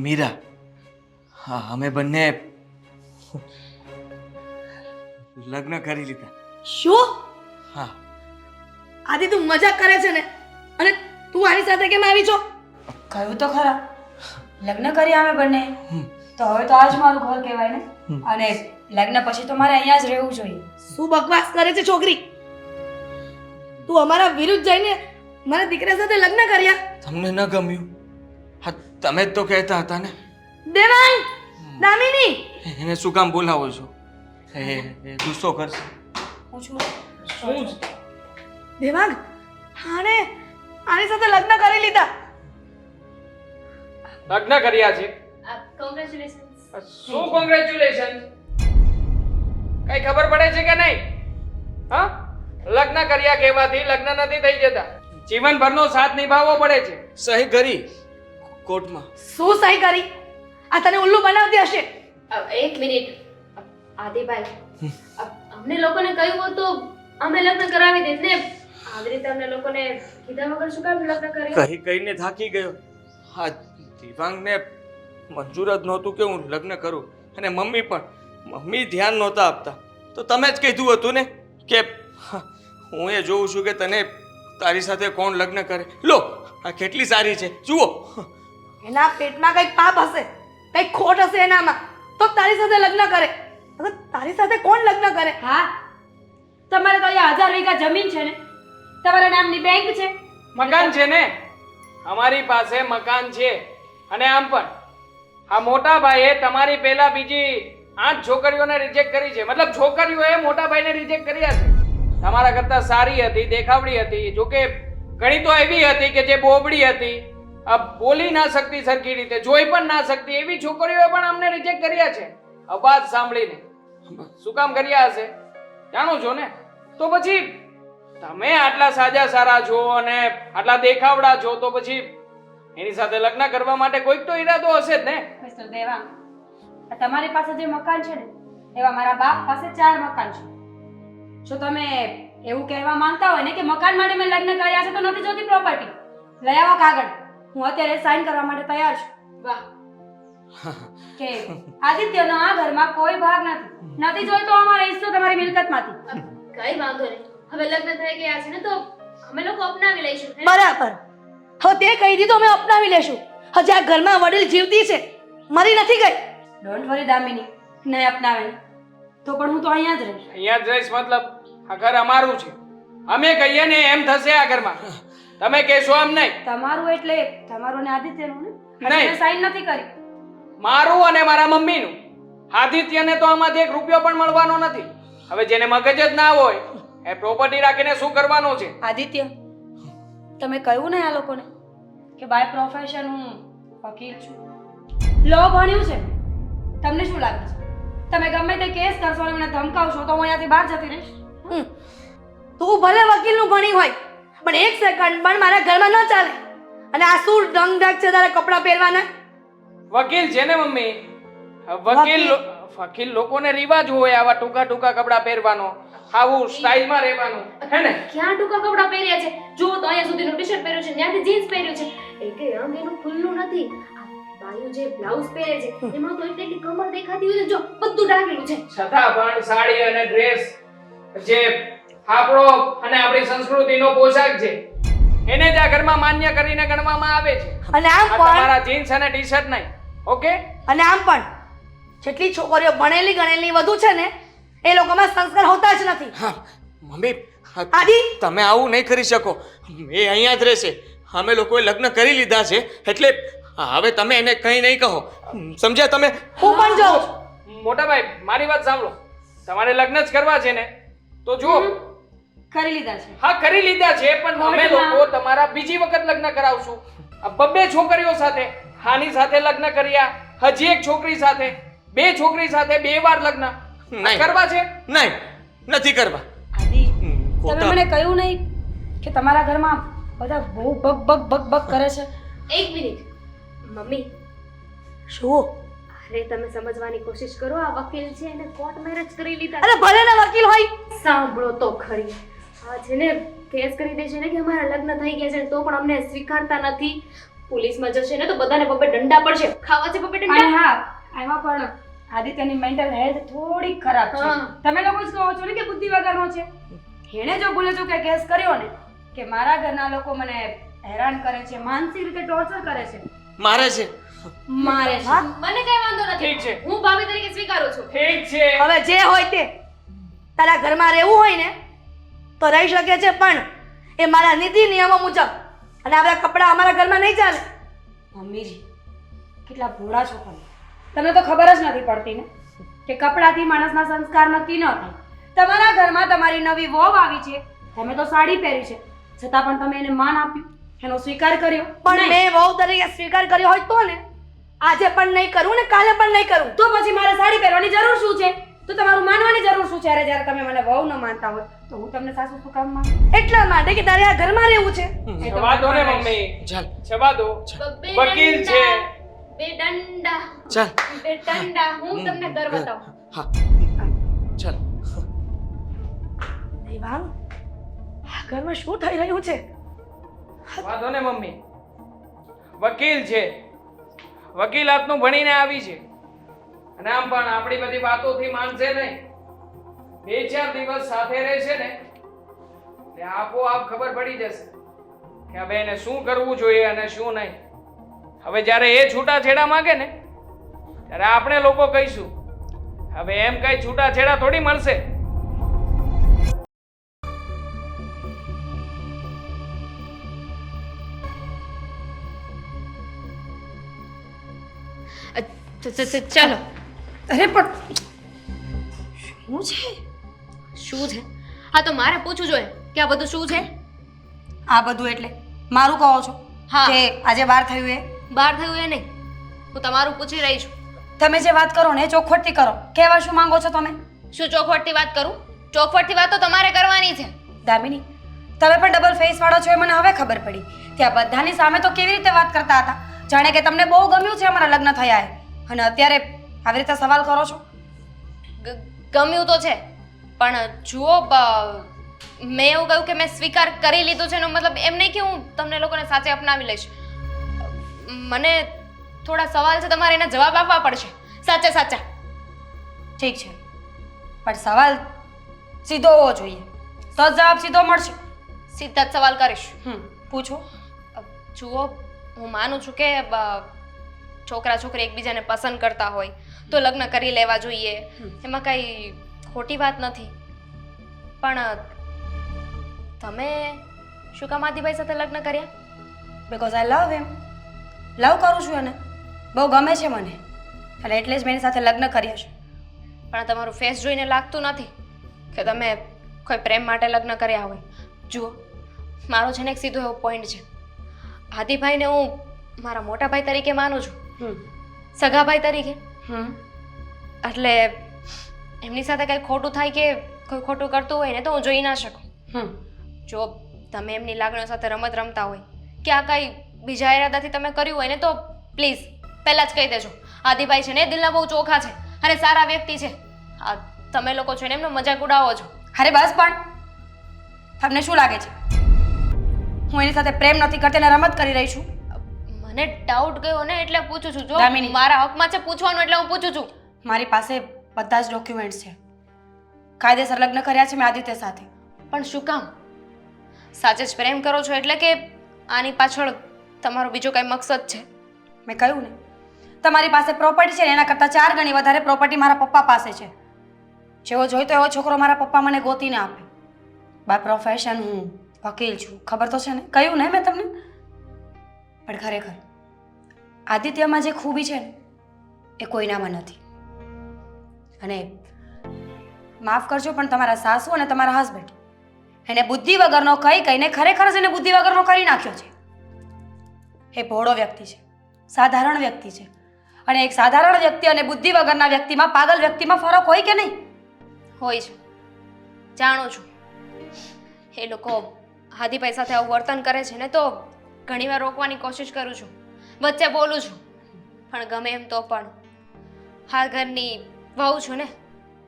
મીરા, હા, અમે બંને લગ્ન કરી લીધા. શું? હા. આદિ તું મજાક કરે છે ને? અને તું આની સાથે કેમ આવી છો? કહ્યું તો ખરા લગ્ન કર્યા અમે બંને, તો હવે તો આજ મારું ઘર કહેવાય ને. અને લગ્ન પછી તો મારે અહીંયા જ રહેવું જોઈએ. શું બકવાસ કરે છે છોકરી? તું અમારા વિરુદ્ધ જઈને મારા દીકરા સાથે લગ્ન કર્યા? તમને ન ગમ્યું? હા, તમે જ તો કહેતા હતા ને. દેવાંગ, દામિની, એને શું કામ બોલાવો છો? એ ગુસ્સો કરશે. હું છું. શું દેવાંગ, આની સાથે લગ્ન કરી લીધા. લગ્ન કર્યા છે? કોંગ્રેચ્યુલેશન્સ. શું કોંગ્રેચ્યુલેશન? કઈ ખબર પડે છે કે નહીં? હા, લગ્ન કર્યા કહેવાથી લગ્ન નથી થઈ જતા. જીવનભરનો સાથ નિભાવવો પડે છે. સહી કરી કોર્ટમાં. શું સહી કરી? આ તને ઉલ્લુ બનાવતી હશે. એક મિનિટ આદિભાઈ, અમને લોકોને કહ્યું હોત તો અમે લગ્ન કરાવી દેત ને. આવી રીતે અમને લોકોને કીધા વગર શું કામ લગ્ન કર્યા? કહીને થાકી ગયો. હા, દિવાંગને મંજૂર જ નહોતું કે હું લગ્ન કરું, અને મમ્મી ધ્યાન નહોતા આપતા. તો તમે જ કીધું હતું ને કે હું એ જોઉં છું કે તને તારી સાથે કોણ લગ્ન કરે. લો, આ કેટલી સારી છે, જુઓ. એના પેટમાં કંઈક પાપ હશે, કંઈક ખોટ હશે એનામાં, તો તારી સાથે લગ્ન કરે. હવે તારી સાથે કોણ લગ્ન કરે? હા, તમારે તો અહીંયા 1000 વીઘા જમીન છે ને, તમારા નામની બેંક છે. મકાન છે ને, અમારી પાસે મકાન છે. અને આમ પણ આ મોટા ભાઈએ તમારી પહેલા બીજી 8 છોકરીઓને રિજેક્ટ કરી છે. મતલબ છોકરીઓએ મોટા ભાઈને રિજેક્ટ કર્યા છે. તમારા કરતા સારી હતી, દેખાવડી હતી, જોકે ઘણી તો એવી હતી કે જે બોબડી હતી, બોલી ના શકતી સરખી રીતે, જોઈ પણ ના શકતી, એવી છોકરીઓએ પણ અમને રિજેક્ટ કર્યા છે. અવાજ સાંભળીને શું કામ કર્યા હશે જાણો છો ને? તો પછી તમે આટલા સાજા સારા છો અને આટલા દેખાવડા છો, તો પછી એની સાથે લગ્ન કરવા માટે કોઈક તો ઈરાદો હશે જ ને. મિસ્ટર દેવાંગ, આ તમારી પાસે જે મકાન છે ને, એવા મારા બાપ પાસે 4 મકાન છે. જો તમે એવું કહેવા માંગતા હોય ને કે મકાન માટે મેં લગ્ન કર્યા છે તો નથી જોતી પ્રોપર્ટી, લઈ આવો કાગળ. હું અત્યારે સાઈન કરવા માટે તૈયાર છું. વાહ, કે આદિત્યનો આ ઘરમાં કોઈ ભાગ નથી જોઈતો અમારો હિસ્સો તમારી મિલકતમાંથી. કઈ વાંધો નહીં. હવે લગ્ન થઈ ગયા છે ને તો અમે લોકો અપનાવી લઈશું. બરાબર. હવે તે કહી દીધું, અમે અપનાવી લેશું. હજી આ ઘરમાં વડીલ જીવતી છે, મરી નથી ગઈ. ડોન્ટ વરી દામિની, નહીં અપનાવે ને તો પણ હું તો અહીંયા જ રહીશ. અહીંયા જ રહીશ મતલબ? આ ઘર અમારું છે, અમે કહીએ ને એમ થશે આ ઘરમાં. તમે કહેશો એમ નહીં. તમારું એટલે તમારું ને આદિત્યનું ને? નહીં. મેં સાઈન નથી કરી. મારું અને મારા મમ્મીનું. આદિત્યને તો આમાંથી 1 રૂપિયો પણ મળવાનો નથી. હવે જેને મગજ જ ના હોય એ પ્રોપર્ટી રાખીને શું કરવાનું છે? આદિત્ય, તમે કહ્યું ને આ લોકોને કે બાય પ્રોફેશન હું વકીલ છું, લો ભણ્યું છે. તમને શું લાગે છે તમે ગમે તે કેસ કરશો અને મને ધમકાવશો તો હું અહીંયાથી બહાર જતી રહીશ? તું ભલે વકીલનું ભણી હોય, પણ 1 સેકન્ડ પણ મારા ઘરમાં ન ચાલે. અને આ શું ઢંગ ઢાક છે તારા કપડાં પહેરવાના? વકીલ છે ને મમ્મી. વકીલ લોકોને રિવાજ હોય આવા ટૂંકા કપડાં પહેરવાનો, આવું સ્ટાઇલમાં રહેવાનું, હે ને? ક્યાં ટૂંકા કપડાં પહેર્યા છે? જો તો અહીંયા સુધીનું ટી-શર્ટ પહેર્યું છે, ત્યાંથી જીન્સ પહેર્યું છે. એકે અંગ એનું ખુલ્લું નથી. આ બાયું જે બ્લાઉઝ પહેરે છે એમાં તો એટલી કમર દેખાતી હોય છે, જો બધું ઢાંકેલું છે. છતાં પણ સાડી અને ડ્રેસ જે આપણો અને આપણી સંસ્કૃતિનો પોશાક છે એને જ આ ઘરમાં માન્ય કરીને ગણવામાં આવે છે. અને આમ આ પણ તમારા જીન્સ અને ટી-શર્ટ નહીં. ઓકે? અને આમ પણ જેટલી છોકરીઓ ભણેલી ગણેલી વધુ છે ને, એ લોકોમાં સંસ્કાર હોતા જ નથી. હા મમ્મી, આદિ, તમે આવું નહીં કરી શકો. એ અહીંયા જ રહેશે. અમે લોકોએ લગ્ન કરી લીધા છે, એટલે હવે તમે એને કંઈ નહીં કહો, સમજ્યા તમે? હું પણ જાઉં છું. મોટા ભાઈ, મારી વાત સાંભળો. તમારે લગ્ન જ કરવા છે ને તો જુઓ. કરી લીધા છે. હા, કરી લીધા છે, પણ અમે લોકો તમારા બીજી વખત લગ્ન કરાવશું. આ 2 છોકરીઓ સાથે, હાની સાથે લગ્ન કર્યા, હજી 1 છોકરી સાથે, 2 છોકરી સાથે 2 વાર લગ્ન નહીં. કરવા છે? નહીં, નથી કરવા. આદિ, તમે ખોટા. મને કહ્યું નહીં કે તમારા ઘરમાં બધા બહુ બક બક બક બક કરે છે? એક મિનિટ મમ્મી, શું? અરે તમે સમજવાની કોશિશ કરો, આ વકીલ છે એને કોર્ટ મેરેજ કરી લીધા. અરે ભલે ને વકીલ હોય, સાંભળો તો ખરી, આ છે ને કેસ કરી દે છે ને કે અમારા લગ્ન થઈ ગયા છે તો પણ અમને સ્વીકારતા નથી. પોલીસમાં જશે ને તો બધાને પપ્પે ડંડા પડશે. ખાવા છે પપ્પે અને ડંડા? હા, એમાં પણ આદિત્યની મેન્ટલ હેલ્થ થોડી ખરાબ છે. હા. તમે લોકો જ કહો છો ને કે બુદ્ધિ વગરનો છે. એણે જો ભૂલે ચૂકે કેસ કર્યો ને કે મારા ઘરના લોકો મને હેરાન કરે છે, માનસિક રીતે ટોર્ચર કરે છે, મારે છે. મારે છે. મને કઈ વાંધો નથી. ઠીક છે. હું ભાભી તરીકે સ્વીકારું છું. ઠીક છે. હવે જે હોય તે. તારા ઘરમાં રહેવું હોય ને તો રહી શકે છે, પણ એ મારા નીતિ નિયમો મુજબ. અને આ બધા કપડાં અમારા ઘરમાં નહીં ચાલે. મમ્મીજી કેટલા ભોળા છો તમે. તમને તો ખબર જ નથી પડતી ને કે કપડાથી માણસના સંસ્કાર નક્કી ન થાય. તમારા ઘરમાં તમારી નવી વહુ આવી છે, તમે તો સાડી પહેરી છે, છતાં પણ તમે એને માન આપ્યું, એનો સ્વીકાર કર્યો. પણ મેં વહુ તરીકે સ્વીકાર કર્યો હોય તો ને, આજે પણ નહીં કરું ને કાલે પણ નહીં કરું. તો પછી મારે સાડી પહેરવાની જરૂર શું છે? તો તમારું માનવાની જરૂર શું છે? જ્યારે તમે મને વહુ ન માનતા હોય તો હું તમને સાસુ શું કામ માનું? એટલા માટે કે તારે આ ઘરમાં રહેવું છે. એ તો જવા દો ને મને મમ્મી, ચાલ જવા દો. બે વકીલ ડંડા, છે. બે ડંડા, ચાલ. બે ડંડા. હું તમને ઘર બતાવું. હા ચાલ. દેવાંગ, આ ઘરમાં શું થઈ રહ્યું છે? જવા દો ને મમ્મી, વકીલ છે, વકીલાતનું ભણીને આવી છે, અને આમ પણ આપણી બધી વાતોથી માનશે નહીં. 2-4 દિવસ સાથે રહેશે ને એટલે આપોઆપ ખબર પડી જશે કે હવે એને શું કરવું જોઈએ અને શું નહીં. હવે જ્યારે એ છૂટાછેડા માંગે ને ત્યારે આપણે લોકો કહીશું, હવે એમ કઈ છૂટાછેડા થોડી મળશે. ચાલો. અરે પણ શું છે? શું છે? હા તો મારે પૂછવું જોઈએ કે આ બધું શું છે? આ બધું એટલે મારું કહો છો હા. કે આજે વાર થયું એ? બહાર થયું એ નહીં, હું તમારું પૂછી રહી છું. તમે જે વાત કરો ને એ ચોખવટથી કરો. કહેવા શું માંગો છો તમે? શું ચોખવટથી વાત કરું? ચોખવટથી વાત તો તમારે કરવાની છે. દામિની, તમે પણ ડબલ ફેસ વાળા છો એ મને હવે ખબર પડી. ત્યાં બધાની સામે તો કેવી રીતે વાત કરતા હતા, જાણે કે તમને બહુ ગમ્યું છે અમારા લગ્ન થયા એ, અને અત્યારે આવી રીતે સવાલ કરો છો. ગમ્યું તો છે, પણ જુઓ મેં એવું કહ્યું કે મેં સ્વીકાર કરી લીધો છે એનો મતલબ એમ નહીં કે હું તમને લોકોને સાચે અપનાવી લઈશ. મને થોડા સવાલ છે, તમારે એના જવાબ આપવા પડશે, સાચા સાચા. ઠીક છે, પણ સવાલ સીધો હોવો જોઈએ, તો જ જવાબ સીધો મળશે. સીધા જ સવાલ કરીશ. પૂછો. જુઓ, હું માનું છું કે છોકરા છોકરી એકબીજાને પસંદ કરતા હોય તો લગ્ન કરી લેવા જોઈએ, એમાં કઈ ખોટી વાત નથી. પણ તમે શું કામ આદિભાઈ સાથે લગ્ન કર્યા? બિકોઝ આઈ લવ હિમ. લવ કરું છું એને, બહુ ગમે છે મને, અને એટલે જ મેં એની સાથે લગ્ન કર્યા છે. પણ તમારું ફેસ જોઈને લાગતું નથી કે તમે કોઈ પ્રેમ માટે લગ્ન કર્યા હોય. જુઓ, મારો છે ને એક સીધો એવો પોઈન્ટ છે, આદિભાઈને હું મારા મોટા ભાઈ તરીકે માનું છું, સગાભાઈ તરીકે. એટલે એમની સાથે કંઈ ખોટું થાય કે કોઈ ખોટું કરતું હોય ને તો હું જોઈ ના શકું. જો તમે એમની લાગણીઓ સાથે રમત રમતા હોય કે આ કંઈ બીજા ઇરાદાથી તમે કર્યું હોય ને તો પ્લીઝ પહેલાં જ કહી દેજો. આદિભાઈ છે ને દિલના બહુ ચોખા છે અને સારા વ્યક્તિ છે. આ તમે લોકો છો ને એમનો મજાક ઉડાવો છો. અરે બસ, પણ તમને શું લાગે છે હું એની સાથે પ્રેમ નથી કરતી અને રમત કરી રહી છું? મને ડાઉટ ગયો ને એટલે પૂછું છું. જો દામિની. મારા હકમાં છે પૂછવાનું એટલે હું પૂછું છું. મારી પાસે બધા જ ડોક્યુમેન્ટ્સ છે. કાયદેસર લગ્ન કર્યા છે મેં આદિત્ય સાથે. પણ શું કામ? સાચે જ પ્રેમ કરો છો એટલે કે આની પાછળ તમારો બીજો કઈ મકસદ છે? મેં કહ્યું ને, તમારી પાસે પ્રોપર્ટી છે ને એના કરતાં 4 ગણી વધારે પ્રોપર્ટી મારા પપ્પા પાસે છે. જેવો જોઈતો એવો છોકરો મારા પપ્પા મને ગોતીને આપે. બાય પ્રોફેશન હું વકીલ છું, ખબર તો છે ને, કહ્યું ને મેં તમને. પણ ખરેખર આદિત્યમાં જે ખૂબી છે ને એ કોઈનામાં નથી. અને માફ કરજો પણ તમારા સાસુ અને તમારા હસબન્ડ એને બુદ્ધિ વગરનો કહીને ખરેખર જ એને બુદ્ધિ વગરનો કરી નાખ્યો છે. એ ભોળો વ્યક્તિ છે, સાધારણ વ્યક્તિ છે, અને એક સાધારણ વ્યક્તિ અને બુદ્ધિ વગરના વ્યક્તિમાં, પાગલ વ્યક્તિમાં ફરક હોય કે નહીં? હોય છે, જાણું છું. એ લોકો આદિભાઈ સાથે આવું વર્તન કરે છે ને તો ઘણીવાર રોકવાની કોશિશ કરું છું, વચ્ચે બોલું છું, પણ ગમે એમ તો પણ આ ઘરની વહુ છું ને,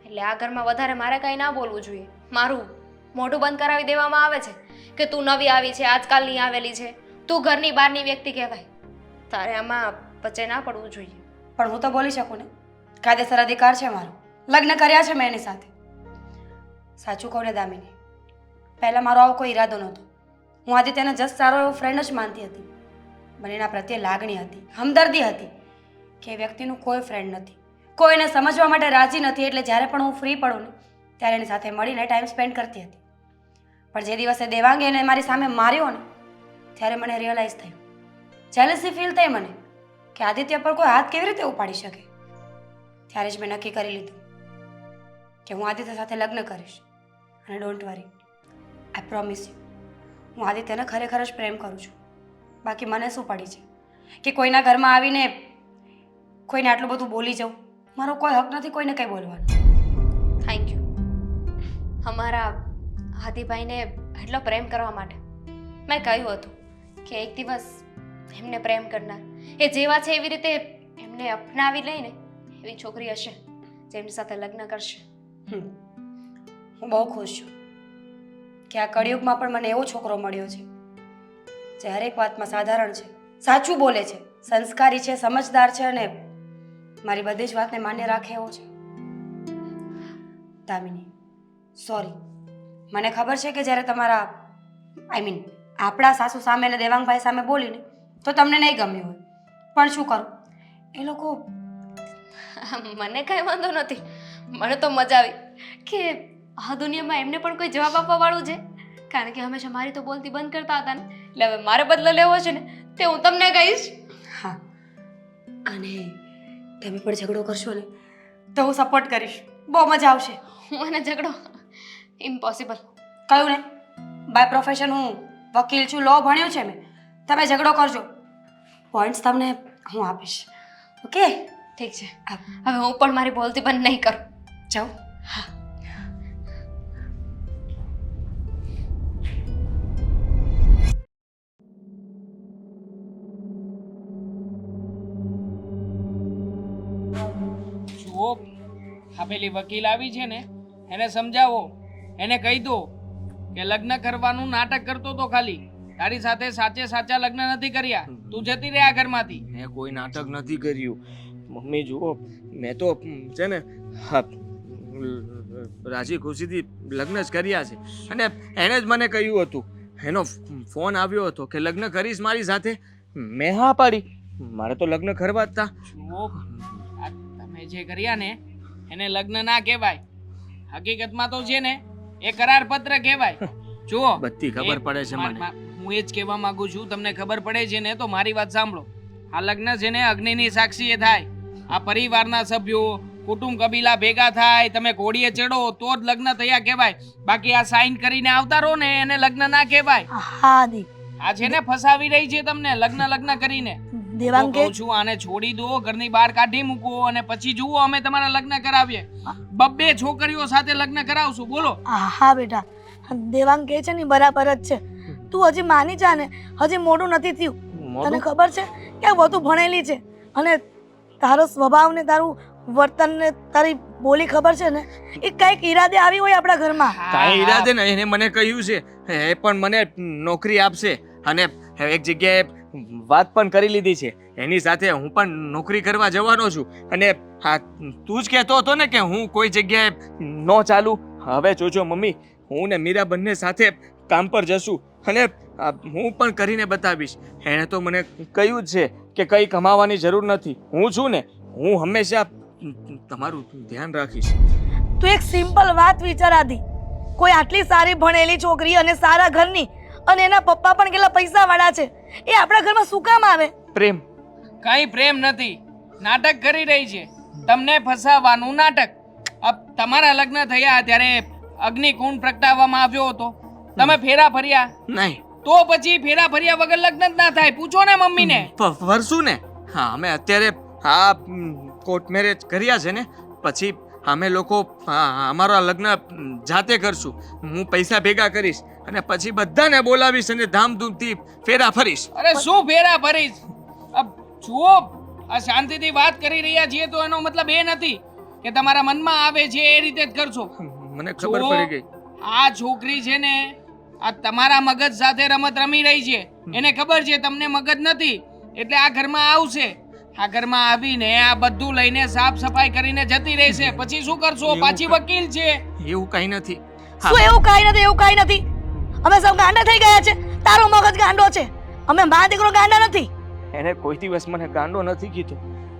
એટલે આ ઘરમાં વધારે મારે કાંઈ ના બોલવું જોઈએ. મારું મોઢું બંધ કરાવી દેવામાં આવે છે કે તું નવી આવી છે, આજકાલની આવેલી છે, તું ઘરની બહારની વ્યક્તિ કહેવાય. તારે આમાં વચ્ચે ના પડવું જોઈએ. પણ હું તો બોલી શકું ને, કાયદેસર અધિકાર છે મારો. લગ્ન કર્યા છે મેં એની સાથે. સાચું કહું ને દામિની, પહેલાં મારો આવો કોઈ ઈરાદો નહોતો. હું આદિત્યને જસ્ટ સારો એવો ફ્રેન્ડ જ માનતી હતી. મને એના પ્રત્યે લાગણી હતી, હમદર્દી હતી કે એ વ્યક્તિનું કોઈ ફ્રેન્ડ નથી, કોઈને સમજવા માટે રાજી નથી. એટલે જ્યારે પણ હું ફ્રી પડું ને ત્યારે એની સાથે મળીને ટાઈમ સ્પેન્ડ કરતી હતી. પણ જે દિવસે દેવાંગે એને મારી સામે માર્યો ને ત્યારે મને રિયલાઇઝ થયું, જેલસી ફીલ થઈ મને કે આદિત્ય પર કોઈ હાથ કેવી રીતે ઉપાડી શકે. ત્યારે જ મેં નક્કી કરી લીધું કે હું આદિત્ય સાથે લગ્ન કરીશ. અને don't worry, I promise you, હું આદિત્યને ખરેખર જ પ્રેમ કરું છું. બાકી મને શું પડી છે કે કોઈના ઘરમાં આવીને કોઈને આટલું બધું બોલી જાઉં. મારો કોઈ હક નથી કોઈને કંઈ બોલવાનો. થેન્ક યુ અમારા હાથીભાઈને એટલો પ્રેમ કરવા માટે. મેં કહ્યું હતું કે એક દિવસ એમને પ્રેમ કરનાર, એ જેવા છે એવી રીતે એમને અપનાવી લઈને એવી છોકરી હશે જેમની સાથે લગ્ન કરશે. હું બહુ ખુશ છું કે આ કળિયુગમાં પણ મને એવો છોકરો મળ્યો છે જે હરેક વાતમાં સાધારણ છે, સાચું બોલે છે, સંસ્કારી છે, સમજદાર છે અને મારી બધી જ વાતને માન્ય રાખે એવો છે. દામિની, સોરી, મને ખબર છે કે જ્યારે તમારા આપણા સાસુ સામે અને દેવાંગભાઈ સામે બોલીને તો તમને નહીં ગમ્યું હોય, પણ શું કરું, એ લોકો મને કાંઈ વાંધો નથી. મને તો મજા આવી કે આ દુનિયામાં એમને પણ કોઈ જવાબ આપવા વાળું છે. કારણ કે હંમેશા મારી તો બોલતી બંધ કરતા હતા ને, એટલે હવે મારે બદલો લેવો છે ને તે હું તમને કહીશ. હા, અને તમે પણ ઝઘડો કરશો ને તો હું સપોર્ટ કરીશ. બહુ મજા આવશે. હું અને ઝઘડો ઇમ્પોસિબલ. કહ્યું ને, બાય પ્રોફેશન હું વકીલ છું, લો ભણ્યું છે મેં. તમે ઝઘડો કરજો, પોઈન્ટ્સ તમને હું આપીશ. ઓકે? ઠીક છે, હવે હું પણ મારી બોલતી બંધ નહીં કરું. જાઉં? હા. જુઓ, આ પેલી વકીલ આવી છે ને, એને સમજાવો, એને કહી દો કે લગ્ન કરવાનું નાટક કરતો તો ખાલી. તારી સાથે સાચે સાચા લગ્ન નથી કર્યા. તું જતી રહે આ ઘરમાંથી. મેં કોઈ નાટક નથી કર્યું મમ્મી. જુઓ, મેં તો છે ને રાજી ખુશીથી લગ્ન જ કર્યા છે. અને એને જ મને કહ્યું હતું, એનો ફોન આવ્યો હતો કે લગ્ન કરીશ મારી સાથે. મેં હા પાડી. મારે તો લગ્ન કરવા જ હતા. જુઓ, આ તમે જે કર્યા ને એને લગ્ન ના કહેવાય. હકીકતમાં તો છે ને એ કરાર પત્ર કહેવાય. જુઓ, બધી ખબર પડે છે મને. હું એ જ કહેવા માંગુ છું, તમને ખબર પડે છે ને તો મારી વાત સાંભળો. આ લગ્ન છે ને અગ્નિની સાક્ષીએ થાય. આ પરિવારના સભ્યો, કુટુંબ કબીલા ભેગા થાય, તમે ઘોડીએ ચડો તો જ લગ્ન થયા કહેવાય. બાકી આ સાઈન કરીને આવતા રહો ને એને લગ્ન ના કહેવાય. હા દી, આ છે ને ફસાવી રહી છે તમને લગ્ન કરીને. દેવાંગ હું કહું છું આને છોડી દો, ઘરની બહાર કાઢી મૂકો અને પછી જુઓ અમે તમારા લગ્ન કરાવીએ. બબ્બે છોકરીઓ સાથે લગ્ન કરાવશું. બોલો. હા બેટા, દેવાંગ કહે છે ને બરાબર જ છે. તું હજી માની જા ને, હજી મોડું નથી થયું. તને ખબર છે કે આ વધુ ભણેલી છે અને તારો સ્વભાવ ને તારું વર્તન ને તારી બોલી ખબર છે ને, એ કઈક ઈરાદે આવી હોય આપણા ઘરમાં. કાંઈ ઈરાદે નહીં. એને મને કહ્યું છે એ પણ મને નોકરી આપશે અને એક જગ્યાએ વાત પણ કરી લીધી છે. એની સાથે હું પણ નોકરી કરવા જવાનો છું. અને હા, તું જ કહેતો હતો ને કે હું કોઈ જગ્યાએ ન ચાલું. હવે જોજો મમ્મી, હું ને મીરા બંને સાથે કામ પર જશું અને હું પણ કરીને બતાવીશ. એણે તો મને કહ્યું જ છે કે કંઈ કમાવાની જરૂર નથી. હું છું ને, હું હંમેશા તમારું ધ્યાન રાખીશ. તું એક સિમ્પલ વાત વિચાર આદી, કોઈ આટલી સારી ભણેલી છોકરી અને સારા ઘરની અને એના પપ્પા પણ કેટલા પૈસા વાળા છે, એ આપણા ઘરમાં શું કામ આવે? પ્રેમ. કઈ પ્રેમ નથી, નાટક કરી રહી છે. તમને ફસાવાનું નાટક. તમારા લગ્ન થયા ત્યારે અગ્નિકુંડ પ્રગટાવવામાં આવ્યો હતો. તમે ફેરા ફર્યા નહીં તો પછી ફેરા ફર્યા વગર લગ્ન જ ના થાય. પૂછો ને મમ્મીને. ફરશું ને. હા, અમે અત્યારે આ કોર્ટ મેરેજ કર્યા છે ને, પછી અમે લોકો અમારા લગ્ન જાતે કરશું. હું પૈસા ભેગા કરીશ અને પછી બધાને બોલાવીશ અને ધામધૂમથી ફેરા ફરીશ. અરે શું ફેરા ફરીશ? જુઓ, આ શાંતિથી વાત કરી રહ્યા છીએ તો એનો મતલબ એ નથી કે તમારા મનમાં આવે છે એ રીતે જ કરશો. મને ખબર જુઓ, પડી ગઈ. આ છોકરી છે ને આ તમારા મગજ સાથે રમત રમી રહી છે. એને ખબર છે તમને મગજ નથી એટલે આ ઘરમાં આવશે. આ ઘરમાં આવીને આ બધું લઈને સાફ સફાઈ કરીને જતી રહેશે. પછી શું કરશો? એવું પાછી ક- વકીલ છે. એવું કઈ નથી. શું એવું કાંઈ નથી, એવું કાંઈ નથી. અમે સૌ ગાંડા થઈ ગયા છે. તારો મગજ ગાંડો છે, અમે મા દીકરો ગાંડા નથી. એને કોઈ દિવસ મને ગાંડો નથી કીધો.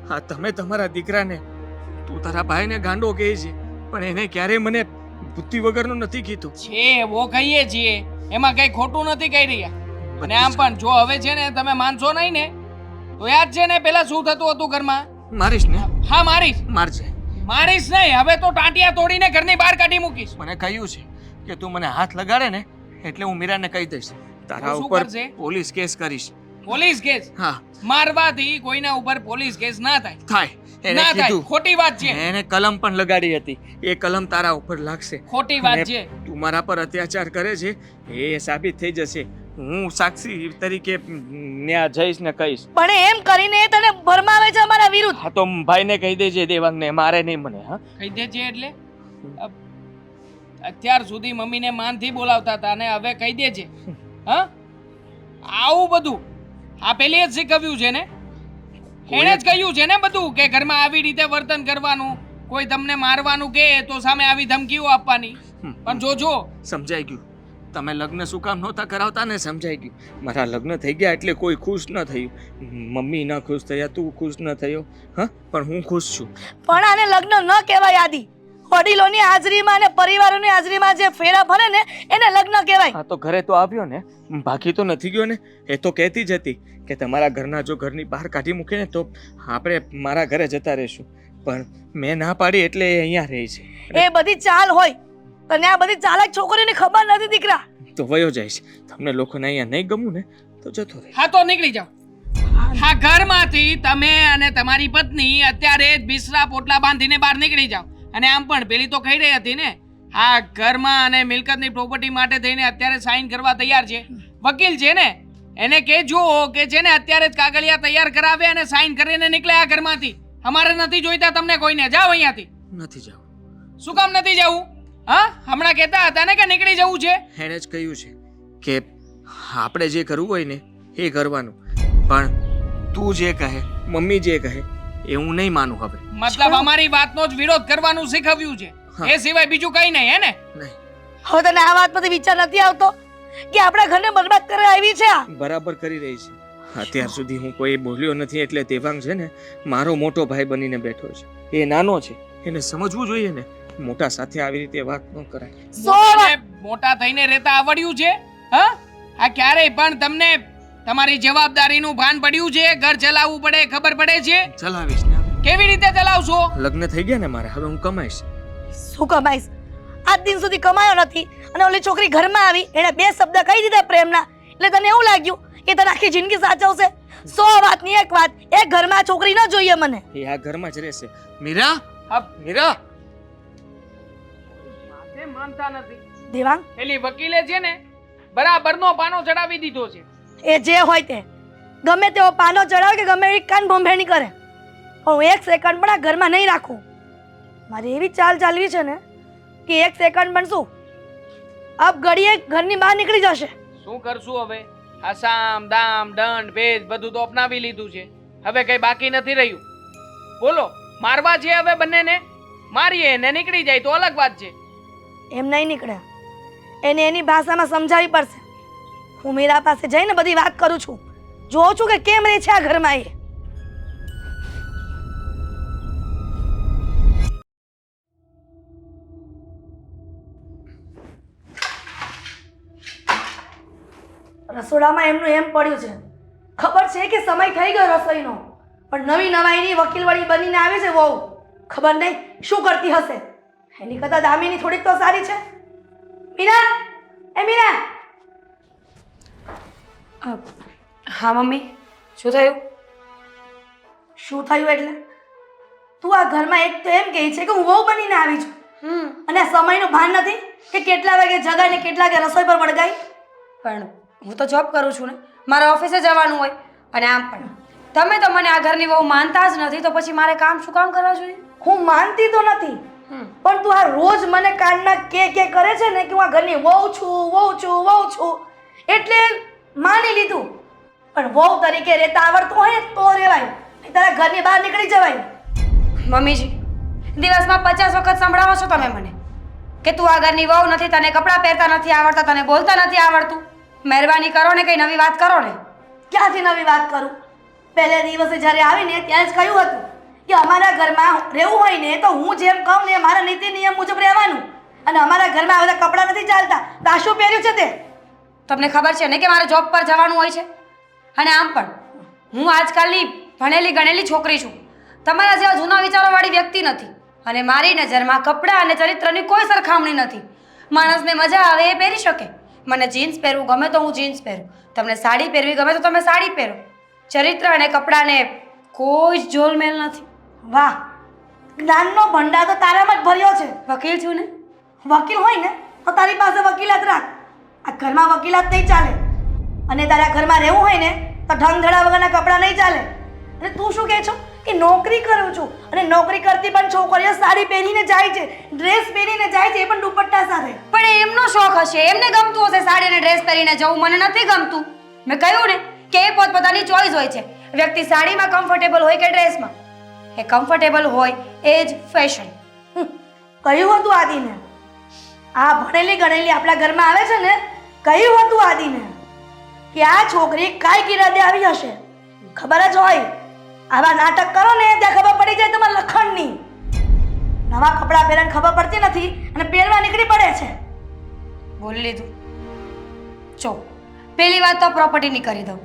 હા, તમે તમારા દીકરાને, તું તારા ભાઈને ગાંડો કહે છે, પણ એને ક્યારે મને બુદ્ધિ વગરનો નથી કીધું. છે એવો કહીએ છીએ, એમાં કઈ ખોટું નથી કહી રહ્યા. અને આમ પણ જો હવે છે ને તમે માનશો નહીં ને તો યાદ છે ને પેલા શું થતું હતું ઘરમાં? મારીશ ને? હા મારીશ. મારજે. મારીશ નહીં, હવે તો ટાંટિયા તોડીને ઘરની બહાર કાઢી મૂકીશ. મને કહ્યું છે કે તું મને હાથ લગાડે ને એટલે હું મીરાને કહી દઈશ. તારા તો શું ઉપર કરશે? પોલીસ કેસ કરીશ. Police case? હા, મારવાથી કોઈના ઉપર પોલીસ કેસ ના થાય. થાય. એને ના થાય, કીધું. ખોટી વાત છે. એને કલમ પણ લગાડી હતી. એ કલમ તારા ઉપર લાગશે. ખોટી વાત અને છે. તું મારા પર અત્યાચાર કરે છે એ સાબિત થઈ જશે. હું સાક્ષી તરીકે ન્યા જઈશ ને કહીશ. પણ એમ કરીને એ તને ભરમાવે છે અમારા વિરુદ્ધ. હા તો ભાઈને કહી દેજે દેવાંગને, મારે નહીં મને. હા, કહી દે છે એટલે અત્યાર સુધી મમ્મીને માનથી બોલાવતા હતા અને હવે કહી દે છે. હા, આવું બધું આ પેલી જ શીખવ્યું છે ને? એણે જ કહ્યું છે ને બધું કે ઘરમાં આવી રીતે વર્તન કરવાનું, કોઈ તમને મારવાનું કે તો સામે આવી ધમકીઓ આપવાની. પણ જોજો, સમજાઈ ગયું. તમે લગ્ન શું કામ નહોતા કરાવતા ને, સમજાઈ ગયું. મારા લગ્ન થઈ ગયા એટલે કોઈ ખુશ ન થયું. મમ્મી ન ખુશ થયા, તું ખુશ ન થયો. હા, પણ હું ખુશ છું. પણ આને લગ્ન ન કહેવાય આદિ. વડીલોની હાજરીમાં અને પરિવારોની હાજરીમાં જે ફેરા ફરે ને એને લગ્ન કહેવાય. હા તો ઘરે તો આવ્યો ને, બાકી તો નથી ગયો ને. એ તો કહેતી જ હતી કે તમારા ઘરના જો ઘરની બહાર કાઢી મૂકે ને તો આપણે મારા ઘરે જતા રહીશું. પણ મેં ના પાડી એટલે એ અહીંયા રહે છે. એ બધી ચાલ હોય, તને આ બધી ચાલાક છોકરીની ખબર નથી દીકરા. તો વયો જઈશ. તમને લોકોને અહીંયા નહીં ગમું ને તો જતો રહે. હા તો નીકળી જાઓ. હા, ઘરમાંથી તમે અને તમારી પત્ની અત્યારે જ બિસ્તરા પોટલા બાંધીને બહાર નીકળી જાઓ. અને આમ પણ પેલી તો કહી રહી હતી ને, આ ઘરમાં અને મિલકતની પ્રોપર્ટી માટે થઈને અત્યારે સાઈન કરવા તૈયાર છે. વકીલ છે ને, એને કહેજો કે છે ને અત્યારે જ કાગળિયા તૈયાર કરાવે અને સાઈન કરીને નીકળે આ ઘરમાંથી. અમારે નથી જોઈતા તમને કોઈને. જાઓ અહીંયાથી. નથી જવું. શું કામ નથી જવું? હા, હમણાં કહેતા હતા ને કે નીકળી જવું છે. એણે જ કહ્યું છે કે આપણે જે કરવું હોય ને એ કરવાનું, પણ તું જે કહે, મમ્મી જે કહે એ હું નહીં માનું હવે. મતલબ અમારી વાતનો જ વિરોધ કરવાનું શીખવ્યું છે, હા. એ સિવાય બીજું કઈ નહીં, હે ને? નહીં. હવે તને આ વાત પરથી વિચાર નથી આવતો કે આપણા ઘરને બરબાદ કરવા આવી છે આ? બરાબર કરી રહી છે. અત્યાર સુધી હું કોઈ બોલ્યો નથી એટલે દેવાંગ છે ને મારો મોટો ભાઈ બનીને બેઠો છે. એ નાનો છે, એને સમજવું જોઈએ ને. મોટા સાથે આવી રીતે વાત ન કરાય. મોટાને મોટા થઈને રહેતા આવડ્યું છે? હા, આ ક્યારેય પણ તમને તમારી જવાબદારીનું ભાન પડ્યું છે? ઘર ચલાવવું પડે, ખબર પડે છે? ચલાવીશ ને હવે. કેવી રીતે ચલાવશો? લગ્ન થઈ ગયા ને મારે, હવે હું કમાઈશ. શું કમાઈશ? આજ દિન સુધી કમાયો નથી અને ઓલી છોકરી ઘરમાં આવી, એણે બે શબ્દ કહી દીધા પ્રેમના, એટલે તને એવું લાગ્યું કે તને આખી જિંદગી સાચવશે? 100 વાતની એક વાત, એ ઘરમાં આ છોકરી ન જોઈએ મને. એ આ ઘરમાં જ રહેશે. મીરા, હા, મીરા. માથે માનતા નથી. દેવાંગ, પેલી વકીલે છે ને બરાબરનો પાનો ચડાવી દીધો છે. એ જે હોય તે, ગમે તેવો પાનો ચડાવે કે ગમે એવી કાન ભંભેણી કરે, પણ હું એક સેકન્ડ પણ આ ઘરમાં નહીં રાખું. મારી એવી ચાલ ચાલવી છે ને કે એક સેકન્ડ પણ શું, અબ ઘડીએ ઘરની બહાર નીકળી જશે. શું કરશું હવે? આ સામ દામ દંડ ભેદ બધું તો અપનાવી લીધું છે, હવે કઈ બાકી નથી રહ્યું. બોલો, મારવા છે હવે બંનેને? મારીએ ને નીકળી જાય તો અલગ વાત છે. એમ નહીં નીકળે, એને એની ભાષામાં સમજાવવી પડશે. હું મીરા પાસે જઈને બધી વાત કરું છું, જોઉં છું કે કેમ રહે છે આ ઘરમાં એ. રસોડામાં એમનું એમ પડ્યું છે, ખબર છે કે સમય થઈ ગયો રસોઈનો, પણ નવી નવાઈની વકીલવાળી બનીને આવે છે વહુ. ખબર નહીં શું કરતી હશે. એની કરતા દામિની થોડીક તો સારી છે. મીરા, એ મીરા. હા મમ્મી, શું થયું? શું થયું એટલે? તું આ ઘરમાં એક તો એમ કહે છે કે હું વહુ બનીને આવી છું, અને આ સમયનું ભાન નથી કે કેટલા વાગે જગાય ને કેટલા વાગે રસોઈ પર વળગાય. પણ હું તો જોબ કરું છું ને, મારે ઓફિસે જવાનું હોય. અને આમ પણ તમે તો મને આ ઘરની બહુ માનતા જ નથી, તો પછી મારે કામ શું કામ કરવા જોઈએ? હું માનતી તો નથી, પણ તું આ રોજ મને કાનના કે કરે છે ને કે હું આ ઘરની વહુ છું, એટલે માની લીધું. પણ વહુ તરીકે રહેતા આવડતું હોય ને તો રહેવાય, નહીં તારા ઘરની બહાર નીકળી જવાય. મમ્મીજી, દિવસમાં 50 વખત સંભળાવો છો તમે મને કે તું આ ઘરની વહુ નથી, તને કપડાં પહેરતા નથી આવડતા, તને બોલતા નથી આવડતું. મહેરબાની કરો ને, કઈ નવી વાત કરો ને. ક્યાંથી નવી વાત કરું? પહેલે દિવસે જ્યારે આવીને ત્યારે જ કહ્યું હતું કે અમારા ઘરમાં રહેવું હોય ને તો હું જેમ કહું ને મારા નીતિ નિયમ મુજબ રહેવાનું, અને અમારા ઘરમાં આ બધા કપડાં નથી ચાલતા. તો આ શું પહેર્યું છે તે? તમને ખબર છે ને કે મારે જોબ પર જવાનું હોય છે, અને આમ પણ હું આજકાલની ભણેલી ગણેલી છોકરી છું, તમારા જેવા જૂના વિચારોવાળી વ્યક્તિ નથી. અને મારી નજરમાં કપડાં અને ચરિત્રની કોઈ સરખામણી નથી. માણસને મજા આવે એ પહેરી શકે. મને જીન્સ પહેરવું ગમે તો હું જીન્સ પહેરું, તમને સાડી પહેરવી ગમે તો તમે સાડી પહેરો. ચરિત્ર અને કપડાને કોઈ જ જોલમેલ નથી. વાહ, જ્ઞાનનો ભંડાર તો તારામાં જ ભર્યો છે. વકીલ છું ને? વકીલ હોય ને તો તારી પાસે વકીલાત રાખ. આ ઘરમાં વકીલાત નહીં ચાલે, અને તારા ઘરમાં રહેવું હોય ને તો ઢંગધડા વગરના કપડાં નહીં ચાલે. અને તું શું કહે છો કે નોકરી કરું છું, અને નોકરી કરતી પણ છોકરીઓ સાડી પહેરીને જાય છે, ડ્રેસ પહેરીને જાય છે, એ પણ દુપટ્ટા સાથે. પણ એમનો શોખ હશે, એમને ગમતું હશે સાડી અને ડ્રેસ પહેરીને જવું, મને નથી ગમતું. મેં કહ્યું ને કે એ પોતપોતાની ચોઈસ હોય છે. વ્યક્તિ સાડીમાં કમ્ફર્ટેબલ હોય કે ડ્રેસમાં, એ કમ્ફર્ટેબલ હોય એ જ ફેશન. કહ્યું હતું આદિને, આ ભણેલી ગણેલી આપણા ઘરમાં આવે છે ને, કહ્યું હતું આદિને કે આ છોકરી કાંઈક ઈરાદે આવી હશે. ખબર જ હોય, આવા નાટક કરો ને ત્યાં ખબર પડી જાય તમારા લખણની. નવા કપડાં પહેરવાની ખબર પડતી નથી અને પહેરવા નીકળી પડે છે. બોલી લીધું. જો પહેલી વાત તો પ્રોપર્ટીની કરી દઉં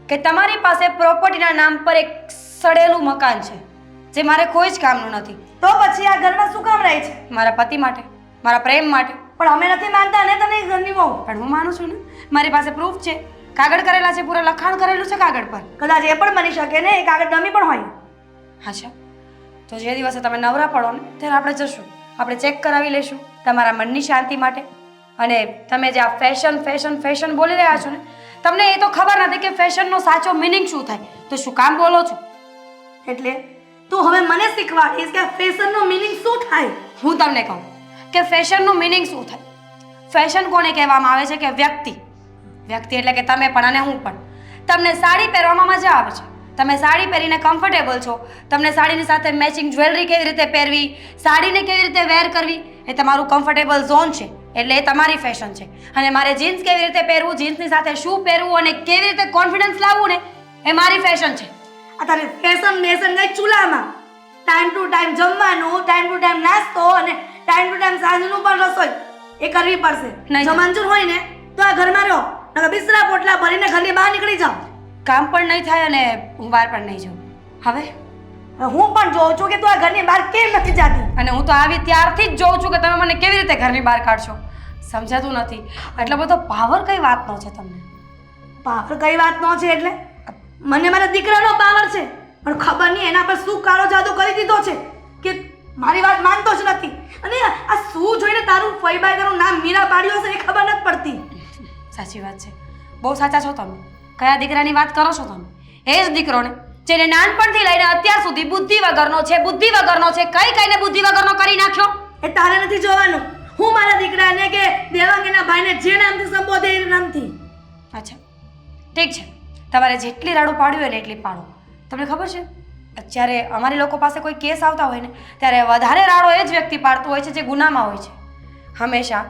કે તમારી પાસે પ્રોપર્ટીના નામ પર એક સડેલું મકાન છે જે મારે કોઈ જ કામનું નથી. તો પછી આ ઘરમાં શું કામ રહે છે? મારા પતિ માટે, મારા પ્રેમ માટે. પણ અમે નથી માનતા ને તને ઘરની બહુ. પણ હું માનું છું ને, મારી પાસે પ્રૂફ છે, કાગળ કરેલા છે, પૂરા લખાણ કરેલું છે કાગળ પર. કદાચ એ પણ બની શકે ને, એ કાગળ ડમી પણ હોય. અચ્છા, તો જે દિવસે તમે નવરા પડો ને ત્યારે આપણે જશું, આપણે ચેક કરાવી લઈશું તમારા મનની શાંતિ માટે. અને તમે જે આ ફેશન ફેશન ફેશન બોલી રહ્યા છો ને, તમને એ તો ખબર નથી કે ફેશનનો સાચો મિનિંગ શું થાય, તો શું કામ બોલો છો? એટલે તું હવે મને શીખવાડીશ કે ફેશનનો મિનિંગ શું થાય? હું તમને કહું કે ફેશનનું મિનિંગ શું થાય. ફેશન કોને કહેવામાં આવે છે કે વ્યક્તિ એટલે કે તમે પણ અને હું પણ. તમને સાડી પહેરવામાં મજા આવે છે, તમે સાડી પહેરીને કમ્ફર્ટેબલ છો, તમને સાડીની સાથે મેચિંગ જ્વેલરી કેવી રીતે પહેરવી, સાડીને કેવી રીતે વેર કરવી, એ તમારું કમ્ફર્ટેબલ ઝોન છે, એટલે એ તમારી ફેશન છે. અને મારે જીન્સ કેવી રીતે પહેરવું, જીન્સની સાથે શું પહેરવું અને કેવી રીતે કોન્ફિડન્સ લાવવું ને, એ મારી ફેશન છે. આ તારી ફેશન નેશન ગઈ ચૂલામાં. ટાઈમ ટુ ટાઈમ જમવાનું, ટાઈમ ટુ ટાઈમ નાસ્તો અને ટાઈમ ટુ ટાઈમ સાંજનું પણ રસોઈ એ કરવી પડશે. નહીં. જો મંજૂર હોય ને તો આ ઘરમાં રહો, નકર બિસ્તરા પોટલા ભરીને ઘરની બહાર નીકળી જાઓ. કામ પણ નહીં થાય અને હું બહાર પણ નહીં જાઉં. હવે હું પણ જોઉં છું કે તું આ ઘરની બહાર કેમ નથી જાતી. અને હું તો આવી ત્યારથી જ જોઉં છું કે તમે મને કેવી રીતે ઘરની બહાર કાઢશો. સમજાતું નથી. એટલો બધો પાવર કઈ વાતનો છે તમને? પાવર કઈ વાતનો છે એટલે? મને મારા દીકરાનો પાવર છે, પણ ખબર નહીં એના પર શું કાળો જાદુ કરી દીધો છે કે મારી વાત માનતો જ નથી. અને આ શું જોઈને તારું ફઈબાઈ તારું નામ મીરા પાડ્યો છે એ ખબર નથી પડતી. સાચી વાત છે, બહુ સાચા છો તમે. કયા દીકરાની વાત કરો છો તમે? એ જ દીકરો ને જેને નાનપણથી લઈને અત્યાર સુધી બુદ્ધિ વગરનો છે, કઈને બુદ્ધિ વગરનો કરી નાખ્યો. એ તારે નથી જોવાનું. હું મારા દીકરાને કે દેવાંગીના ભાઈને જે નામથી સંબોધે એ નામથી. અચ્છા ઠીક છે, તમારે જેટલી રાડું પાડ્યું હોય ને એટલી પાડો. તમને ખબર છે અત્યારે અમારી લોકો પાસે કોઈ કેસ આવતા હોય ને ત્યારે વધારે રાડો એ જ વ્યક્તિ પાડતું હોય છે જે ગુનામાં હોય છે. હંમેશા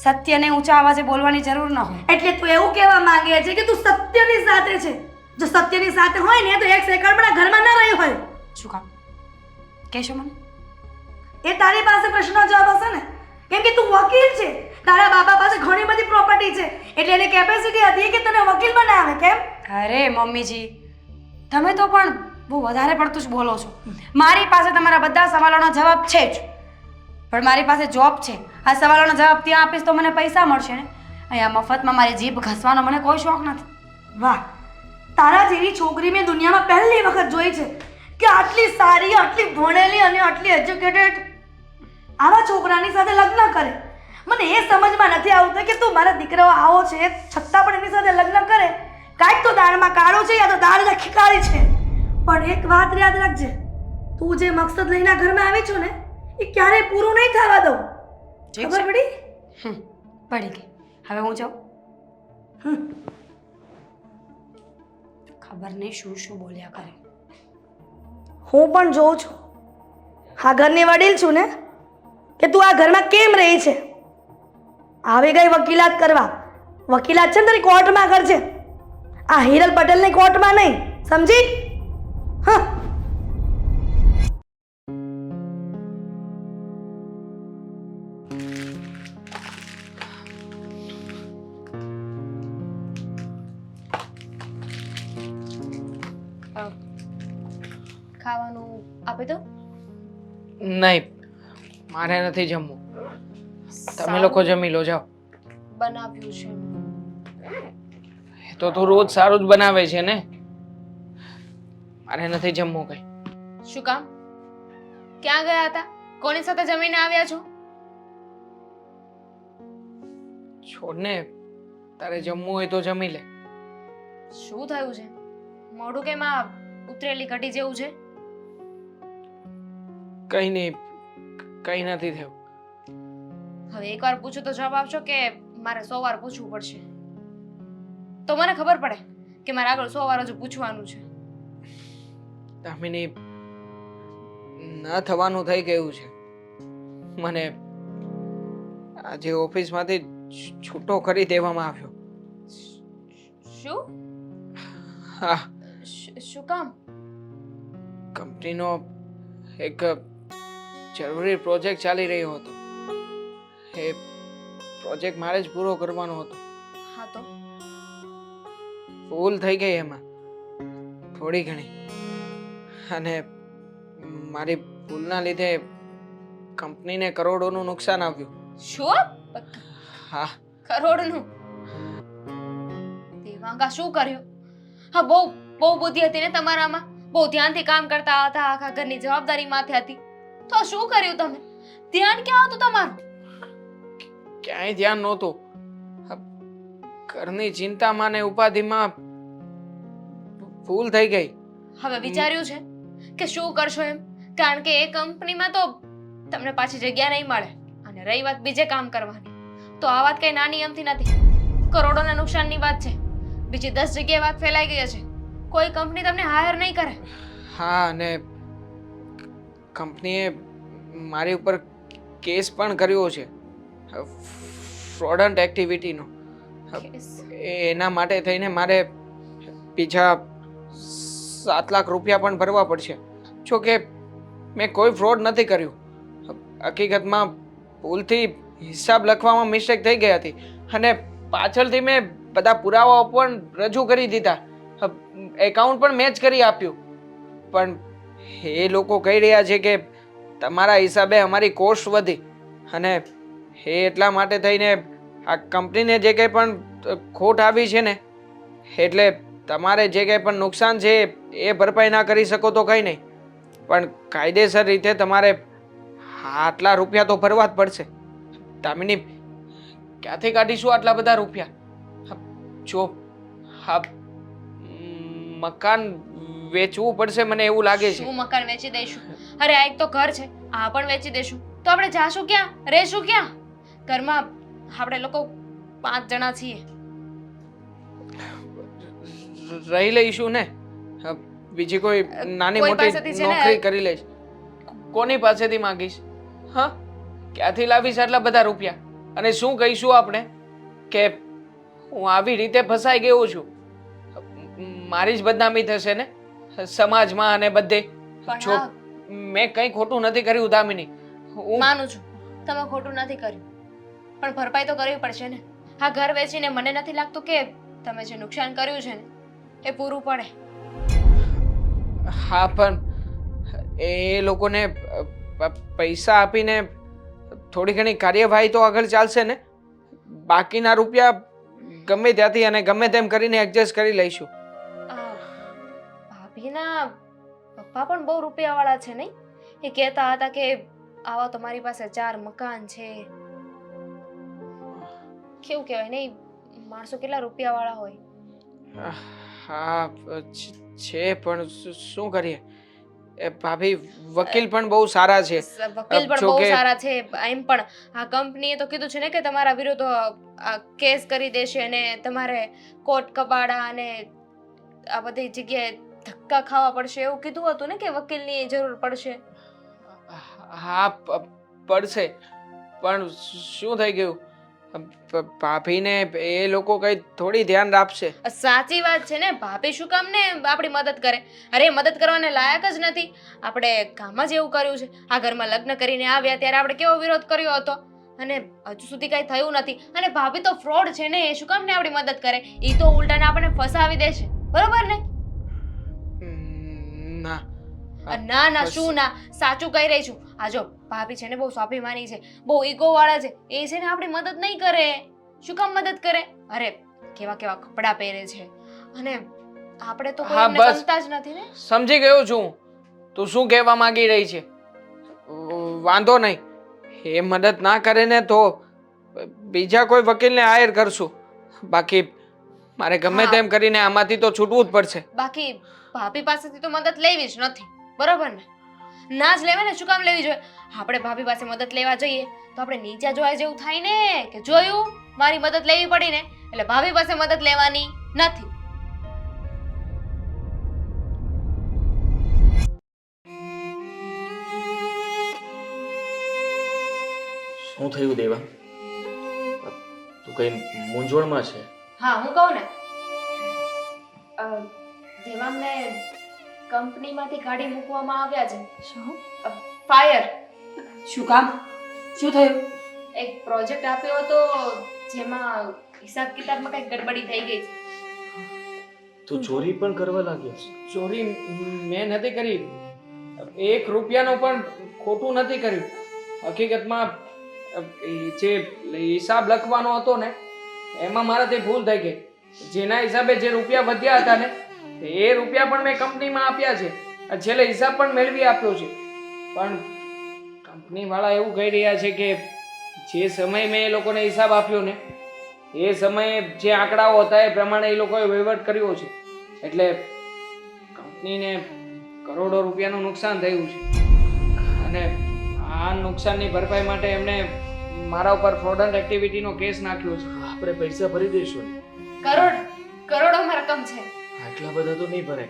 સત્યને ઊંચા અવાજે બોલવાની જરૂર ન હોય. એટલે તું એવું કહેવા માંગે છે કે તું સત્યની સાથે છે? જો સત્યની સાથે હોય ને તો એક સેકન્ડ પણ આ ઘરમાં ન રહી હોય. શું કામ કહેશો મને? એ તારી પાસે પ્રશ્નનો જવાબ હશે ને, કેમ કે તું વકીલ છે, તારા બાપા પાસે ઘણી બધી પ્રોપર્ટી છે, એટલે એની કેપેસિટી હતી કે તને વકીલ બનાવે. કેમ? અરે મમ્મીજી, તમે તો પણ બહુ વધારે પડતું જ બોલો છો. મારી પાસે તમારા બધા સવાલોના જવાબ છે જ, પણ મારી પાસે જોબ છે. આ સવાલોના જવાબ ત્યાં આપીશ તો મને પૈસા મળશે ને. અહીંયા મફતમાં મારી જીભ ઘસવાનો મને કોઈ શોખ નથી. વાહ, તારા જેવી છોકરી મેં દુનિયામાં પહેલી વખત જોઈ છે કે આટલી સારી, આટલી ભણેલી અને આટલી એજ્યુકેટેડ આવા છોકરાની સાથે લગ્ન કરે. મને એ સમજમાં નથી આવતું કે તું મારા દીકરાઓ આવો છે છતાં પણ એની સાથે લગ્ન કરે. કાંઈક તો દાળમાં કાળું છે, યા તો દાળ ખીકાળી છે. પણ એક વાત યાદ રાખજે, તું જે મકસદ લઈને આ ઘરમાં આવી છો ને એ ક્યારેય પૂરું નહીં થવા દઉં. ઠીક ખબર છે. પડી? પડી ગઈ. હવે હું જાઉં. ખબર નહીં શું શું બોલ્યા કરે. હું પણ જોઉં છું, આ ઘરની વડીલ છું ને, કે તું આ ઘરમાં કેમ રહી છે. આવી ગઈ વકીલાત કરવા. વકીલાત છે ને તારી કોર્ટમાં કરજે, આ હિરલ પટેલની કોર્ટમાં નહીં, સમજી? હા. ખાવાનું આપી દો. નહીં, મારે નથી જમવું. તમે લોકો જમી લો, જાઓ. બનાવ્યું છે. એ તો તું રોજ સારું જ બનાવે છે ને. મારે નથી જમવું કઈ. શું કામ? ક્યાં ગયા હતા? કોની સાથે જમીને આવ્યા છો? છોડ ને, તારે જમવું હોય તો જમી લે. શું થયું છે? મોઢું કેમ આ ઉતરેલી કઢી જેવું છે? કઈ નહીં, કઈ નથી થયું. હવે એકવાર પૂછું તો જવાબ આપશો કે મારે 100 વાર પૂછવું પડશે? તો મને ખબર પડે કે મારે આગળ 100 વાર હજુ પૂછવાનું છે. દામિની, ન થવાનું થઈ ગયું છે. મને આજે ઓફિસમાંથી છૂટો કરી દેવામાં આવ્યો. શું? હા, શું કામ? કંપનીનો એક જરૂરી પ્રોજેક્ટ ચાલી રહ્યો હતો. એ પ્રોજેક્ટ મારે જ પૂરો કરવાનો હતો. હા તો ભૂલ થઈ ગઈ એમાં થોડી ઘણી, અને મારી ભૂલના લીધે કંપનીને કરોડોનું નુકસાન આવ્યું. શું? હા, કરોડનું? દેવાંગા શું કર્યું? હા, બહુ બહુ બુદ્ધિ હતી ને તમારામાં. બહુ ધ્યાનથી કામ કરતા હતા, આખા ઘરની જવાબદારી માથે હતી. તો શું કર્યું તમે? ધ્યાન ક્યાં હતું તમારું? ક્યાંય ધ્યાન નહોતું. ઘરની ચિંતામાં ને ઉપાધિમાં ભૂલ થઈ ગઈ. હવે વિચાર્યું છે કે શું કરશો એમ? કારણ કે એ કંપનીમાં તો તમને પાછી જગ્યા નહીં મળે. અને રહી વાત બીજે કામ કરવાની, તો આ વાત કઈ નાની અમથી નથી. કરોડોના નુકસાનની વાત છે. બીજી 10 જગ્યાએ વાત ફેલાઈ ગઈ છે. કોઈ કંપની તમને હાયર નહીં કરે. હા, અને કંપનીએ મારી ઉપર કેસ પણ કર્યો છે, ફ્રોડન્ટ એક્ટિવિટીનો. એના માટે થઈને મારે બીજા 7 લાખ રૂપિયા પણ ભરવા પડશે. જો કે મેં કોઈ ફ્રોડ નથી કર્યું. હકીકતમાં ભૂલથી હિસાબ લખવામાં મિસ્ટેક થઈ ગઈ હતી, અને પાછળથી મેં બધા પુરાવાઓ પણ રજૂ કરી દીધા. એકાઉન્ટ પણ મેચ કરી આપ્યું. પણ એ લોકો કહી રહ્યા છે કે તમારા હિસાબે અમારી કોસ્ટ વધી, અને એ એટલા માટે થઈને આ કંપનીને જે કંઈ પણ ખોટ આવી છે ને, એટલે તમારે જે કંઈ પણ નુકસાન છે એ ભરપાઈ ના કરી શકો તો કંઈ નહીં, પણ કાયદેસર રીતે તમારે આટલા રૂપિયા તો ભરવા જ પડશે. દામિની, ક્યાંથી કાઢીશું આટલા બધા રૂપિયા? જો હા, મકાન વેચવું પડશે મને એવું લાગે છે. શું મકાન વેચી દઈશું? અરે આ એક તો ઘર છે, આ પણ વેચી દઈશું તો આપણે જાશું ક્યાં? રહેશું ક્યાં? ઘરમાં આપણે લોકો 5 જણા છીએ. રહી લઈશું ને, બીજી કોઈ નાની કોઈ મોટી પાસેથી છે ને- નોકરી કરી લઈશ. કોની પાસેથી માંગીશ? હા, ક્યાંથી લાવીશ આટલા બધા રૂપિયા? અને શું કહીશું આપણે કે હું આવી રીતે ફસાઈ ગયો છું? મારી જ બદનામી થશે ને સમાજમાં અને બધે. પણ જો હા, મેં કંઈ ખોટું નથી કર્યું દામિની. હું માનું છું તમે ખોટું નથી કર્યું, પણ ભરપાઈ તો કરવી પડશે ને. આ ઘર વેચીને મને નથી લાગતું કે તમે જે નુકસાન કર્યું છે ને એ પૂરું પડે. હા, પણ એ લોકોને પૈસા આપીને થોડી ઘણી કાર્યવાહી તો આગળ ચાલશે ને. બાકીના રૂપિયા ગમે ત્યાંથી અને ગમે તેમ કરીને એડજસ્ટ કરી લઈશું. ભાભીના પપ્પા પણ બહુ રૂપિયાવાળા છે નહીં? એ કહેતા હતા કે આવા તો મારી પાસે 4 મકાન છે. કેવું કહેવાય નહીં, માણસો કેટલા રૂપિયાવાળા હોય. હા છે પણ શું કરીએ એ ભાભી વકીલ પણ બહુ સારા છે વકીલ પણ જો બહુ કે- સારા છે એમ પણ આ કંપનીએ તો કીધું છે ને કે તમારા વિરુદ્ધ આ કેસ કરી દેશે અને તમારે કોર્ટ કબાડા અને આ બધી જગ્યાએ ધક્કા ખાવા પડશે એવું કીધું હતું ને કે વકીલની જરૂર પડશે. હા પડશે પણ શું થઈ ગયું ભાભીને એ લોકો કઈ થોડી ધ્યાન આપશે. સાચી વાત છે ને ભાભી શું કામ ને આપણી મદદ કરે? અરે મદદ કરવાને લાયક જ નથી. આપણે કામ જ એવું કર્યું છે. આ ઘરમાં લગ્ન કરીને આવ્યા ત્યારે આપણે કેવો વિરોધ કર્યો હતો અને હજુ સુધી કઈ થયું નથી. અને ભાભી તો ફ્રોડ છે ને, એ શું કામ ને આપણી મદદ કરે? એ તો ઉલટાને આપણને ફસાવી દેશે, બરોબર ને? ના ના ના શું ના, સાચું કહી રહી છું. આ જો ભાભી છે ને બહુ સ્વાભિમાની છે, બહુ ઈગો વાળા છે. એ છે ને આપણી મદદ નહીં કરે. શું કામ મદદ કરે? અરે કેવા કેવા કપડાં પહેરે છે અને આપણે તો કોઈ હા, એમને બસ. ગમતા જ નથી ને. સમજી ગયો છું તું શું કહેવા માંગી રહી છે. વાંધો નહીં, એ મદદ ના કરે ને તો બીજા કોઈ વકીલને હાયર કરશું. બાકી મારે ગમે હા. તેમ કરીને આમાંથી તો છૂટવું જ પડશે. બાકી ભાભી પાસેથી તો મદદ લેવી જ નથી, બરોબર ને? ના જ લેવાય ને, શું કામ લેવી જોઈએ? આપણે ભાભી પાસે મદદ લેવા જઈએ તો આપણે નીચા જોવા જેવું થાય ને કે જોયું મારી મદદ લેવી પડી ને એટલે ભાભી પાસે મદદ લેવાની નથી. શું થયું દેવા? તું કઈ મૂંઝવણમાં છે? હા, હું કહું ને, દેવાંગને કંપનીમાંથી કાઢી મૂકવામાં આવ્યા છે. શું ફાયર. શું કામ? શું થયું? એક પ્રોજેક્ટ આપ્યો હતો જેમાં હિસાબ કિતાબમાં કંઈક ગડબડી થઈ ગઈ છે. તું ચોરી પણ કરવા લાગ્યો? ચોરી મેં નથી કરી. 1 રૂપિયાનો પણ ખોટું નથી કર્યું. હકીકતમાં જે હિસાબ લખવાનો હતો ને એમાં મારાથી ભૂલ થઈ ગઈ. જેના હિસાબે જે રૂપિયા વધ્યા હતા ને એ રૂપિયા પણ મેં કંપનીમાં આપ્યા છે. છેલ્લે હિસાબ પણ મેળવી આપ્યો છે. પણ કંપનીવાળા એવું કહી રહ્યા છે કે જે સમયે મેં એ લોકોને હિસાબ આપ્યો ને એ સમયે જે આંકડાઓ હતા એ પ્રમાણે એ લોકોએ વહીવટ કર્યો છે. એટલે કંપનીને કરોડો રૂપિયાનું નુકસાન થયું છે અને આ નુકસાનની ભરપાઈ માટે એમણે મારા ઉપર ફ્રોડન્ટ એક્ટિવિટીનો કેસ નાખ્યો છે. આપણે પૈસા ભરી દઈશું ને? કરોડોમાં રકમ છે. આટલા બધા તો નહીં ભરાય.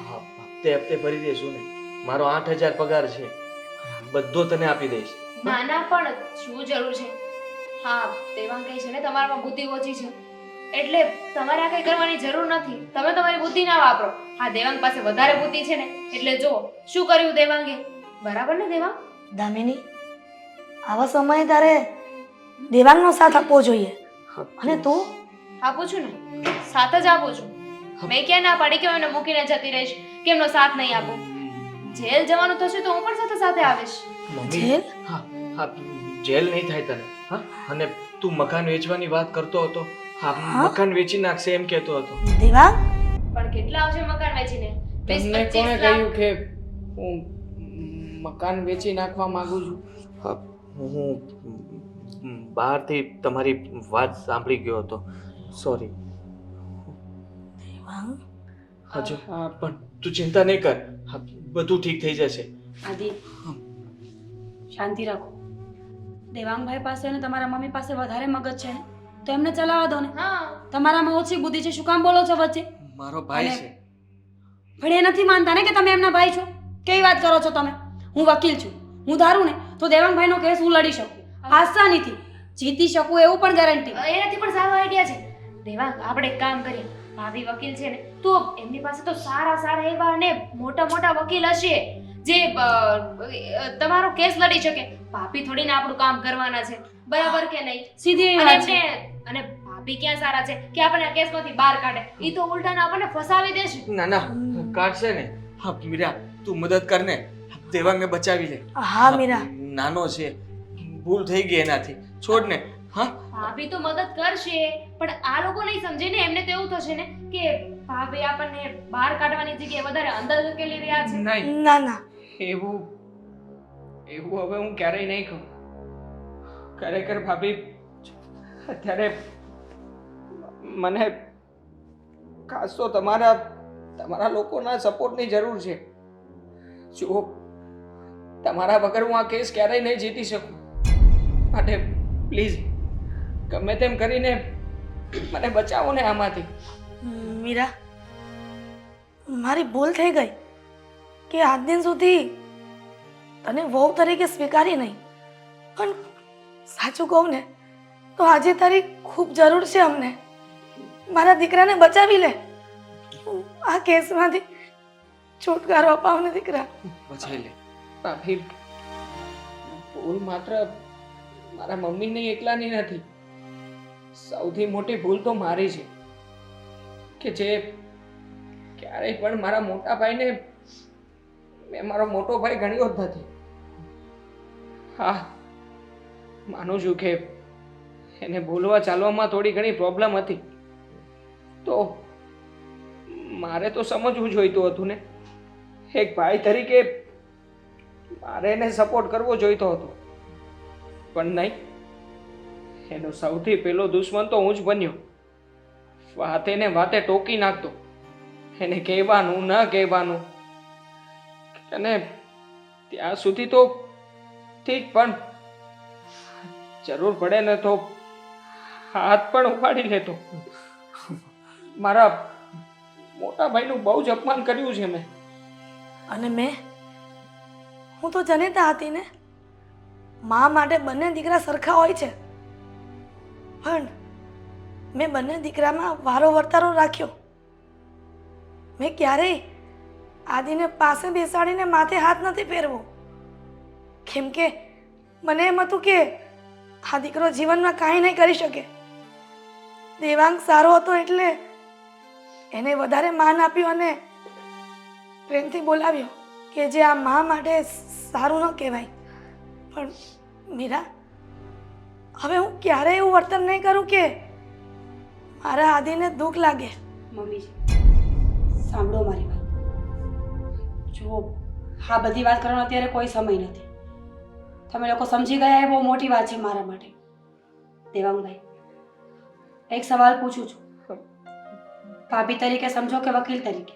હપ્તે હપ્તે ભરી દઈશું ને? મારો 8,000 પગાર છે, બધો તને આપી દઈશ. ના ના, પણ શું જરૂર છે? હા, દેવાંગ કહે છે ને તમારામાં બુદ્ધિ ઓછી છે એટલે તમારે આ કઈ કરવાની જરૂર નથી. તમે તમારી બુદ્ધિ ના વાપરો. હા, દેવાંગ પાસે વધારે બુદ્ધિ છે ને એટલે જો શું કર્યું દેવાંગે. બરાબર ને દેવાંગ? દામિની, આવા સમયે તારે દેવાંગનો સાથ આપવો જોઈએ. અને તું આપું છું ને, સાથ જ આપું છું. મેં ક્યાં ના પાડી કે હું એને મૂકીને જતી રહીશ, કે એમનો સાથ નહીં આપું. જેલ જવાનું થશે તો હું પણ સાથે સાથે આવીશ. મમ્મી, જેલ? હા હા, જેલ નહીં થાય તને. હા, અને તું મકાન વેચવાની વાત કરતો હતો. હા, મકાન વેચી નાખશે એમ કહેતો હતો. દેવાંગ, પણ કેટલા આવશે મકાન વેચીને? 20-25 તમને કોણે લાખ? કહ્યું કે હું મકાન વેચી નાખવા માંગુ છું? હા, હું બહારથી તમારી વાત સાંભળી ગયો હતો. સોરી. દેવાંગ, હજુ પણ તું ચિંતા નહીં કર. હા, બધું ઠીક થઈ જશે. આદિ, શાંતિ રાખો. દેવાંગભાઈ પાસે અને તમારા મમ્મી પાસે વધારે મગજ છે ને તો એમને ચલાવવા દો ને. હા, તમારામાં ઓછી બુદ્ધિ છે, શું કામ બોલો છો વચ્ચે? મારો ભાઈ અને- છે. પણ એ નથી માનતા ને કે તમે એમના ભાઈ છો. કેવી વાત કરો છો તમે? હું વકીલ છું. હું ધારું ને તો દેવાંગભાઈનો કેસ હું લડી શકું, આસાનીથી જીતી શકું એવું પણ ગેરંટી. એનાથી પણ સારો આઈડિયા છે. દેવાંગ, આપણે એક કામ કરીએ. ભાભી વકીલ છે ને તો એમની પાસે તો સારા સારા એવા અને મોટા મોટા વકીલ હશે જે તમારો કેસ લડી શકે. ભાભી થોડીને આપણું કામ કરવાના છે, બરાબર કે નહીં? સીધી એવી અને વાત છે. અને ભાભી ક્યાં સારા છે કે આપણને આ કેસમાંથી બહાર કાઢે? ઈ તો ઉલટાને આપણને ફસાવી દેશે. ના ના, કાઢશે ને. હા મીરા, તું મદદ કર ને. દેવાંગને બચાવી લે. હા મીરા, નાનો છે, ભૂલ થઈ ગઈ એનાથી. છોડ ને. હા, ભાભી તો મદદ કરશે પણ આ લોકો નહીં સમજે ને. એમને તો એવું થશે ને કે ભાભી આપણને બહાર કાઢવાની જગ્યાએ વધારે અંદર ધકેલી રહ્યા છે. નહીં, ના ના, એવું હવે હું ક્યારેય નહીં કહું. ખરેખર ભાભી, અત્યારે મને ખાસ તો તમારા લોકોના સપોર્ટની જરૂર છે. જુઓ, તમારા વગર હું આ કેસ ક્યારેય નહીં જીતી શકું. માટે પ્લીઝ ગમે તેમ કરીને મને બચાવો ને આમાંથી. મીરા, મારી ભૂલ થઈ ગઈ કે આજ દિન સુધી તને વહુ તરીકે સ્વીકારી નહીં. પણ સાચું કહું ને તો આજે તારી ખૂબ જરૂર છે અમને. મારા દીકરાને બચાવી લે. આ કેસમાંથી છુટકારો અપાવને દીકરા. બચાવી લે. ભાભી, ભૂલ માત્ર મારા મમ્મીની એકલાની નથી. સૌથી મોટી ભૂલ તો મારી છે કે જે ક્યારેય પણ મારા મોટા ભાઈને મેં મારો મોટો ભાઈ ગણ્યો જ નથી. હા, માનું છું કે એને બોલવા ચાલવામાં થોડી ઘણી પ્રોબ્લેમ હતી, તો મારે તો સમજવું જોઈતું હતું ને. એક ભાઈ તરીકે મારે એને સપોર્ટ કરવો જોઈતો હતો, પણ નહીં. એનો સૌથી પહેલો દુશ્મન તો હું જ બન્યો. વાતે ને વાતે ટોકી નાખતો. એને કહેવાનું ન કહેવાનું, અને ત્યાં સુધી તો ઠીક, પણ જરૂર પડે ને તો હાથ પણ ઉપાડી લેતો. મારા મોટા ભાઈનું બહુ જ અપમાન કર્યું છે મેં. અને હું તો જનેતા હતી ને. મા માટે બંને દીકરા સરખા હોય છે, પણ મેં બંને દીકરામાં વારો વર્તારો રાખ્યો. મેં ક્યારેય આદિને પાસે બેસાડીને માથે હાથ નથી ફેરવો, કેમ કે મને એમ હતું કે આ દીકરો જીવનમાં કાંઈ નહીં કરી શકે. દેવાંગ સારો હતો એટલે એને વધારે માન આપ્યું અને પ્રેમથી બોલાવ્યો કે જે આ મા માટે સારું ન કહેવાય. પણ મીરા, હવે હું ક્યારેય એવું વર્તન નહીં કરું કે મારા આદિને દુઃખ લાગે. મમ્મીજી, સાંભળો મારી વાત. જો આ બધી વાત કરવાનો અત્યારે કોઈ સમય નથી. તમે લોકો સમજી ગયા એ બહુ મોટી વાત છે મારા માટે. દેવાંગભાઈ, એક સવાલ પૂછું છું. ભાભી તરીકે સમજો કે વકીલ તરીકે,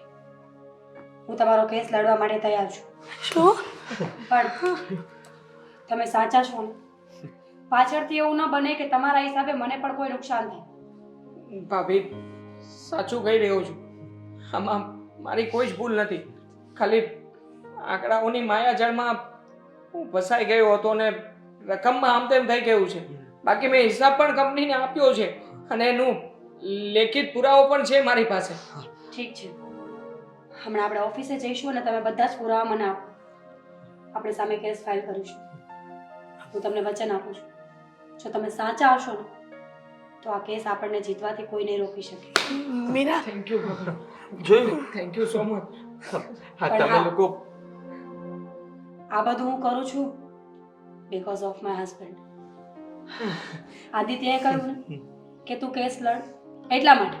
હું તમારો કેસ લડવા માટે તૈયાર છું. શું? પણ તમે સાચા છો ને? પાછળથી એવું ન બને કે તમારા હિસાબે મને પણ કોઈ નુકસાન થાય. ભાભી, સાચું કહી રહ્યો છું. આમાં મારી કોઈ જ ભૂલ નથી. ખાલી આંકડાઓની માયાજાળમાં હું ફસાઈ ગયો હતો ને રકમમાં આમ તેમ થઈ ગયું છે. બાકી મેં હિસાબ પણ કંપનીને આપ્યો છે અને એનું લેખિત પુરાવો પણ છે મારી પાસે. ઠીક છે, હમણાં આપણે ઓફિસે જઈશું અને તમે બધા જ પુરાવા મને આપો. આપણે સામે કેસ ફાઇલ કરીશું. હું તમને વચન આપું છું, જો તમે સાચા હશો ને તો આ કેસ આપણને જીતવાથી કોઈ નહીં રોકી શકે. મીરા, થેન્ક યુ ભાભી. જોયું? Thank you so much. હા, તમે લોકો આ બધું હું કરું છું બીકોઝ ઓફ માય હસબન્ડ. આદિત્યએ કહ્યું ને કે તું કેસ લડ, એટલા માટે.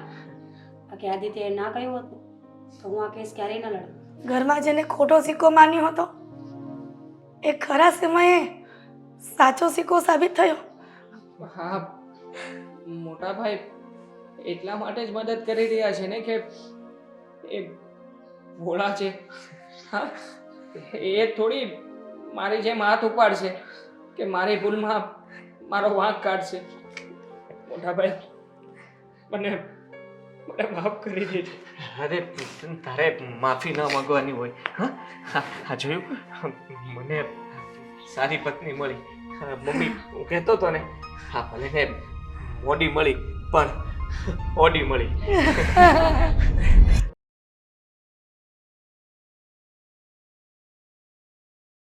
બાકી આદિત્યએ ના કહ્યું હતું તો હું આ કેસ ક્યારેય ન લડું. ઘરમાં જેને ખોટો સિક્કો માન્યો હતો એ ખરા સમયે સાચો સિક્કો સાબિત થયો. હા, મોટા ભાઈ એટલા માટે જ મદદ કરી રહ્યા છે ને કે એ ભોળા છે. હા, એ થોડી મારી જેમ હાથ ઉપાડશે કે મારી ભૂલમાં મારો વાંક કાઢશે. મોટા ભાઈ, મને માફ કરી દેજો. અરે તારે માફી ન માંગવાની હોય. હા, જોયું? મને સારી પત્ની મળી. મમ્મી, હું કહેતો હતો ને, હા ભલે ને મોડી મળી પણ ઓડી મળી.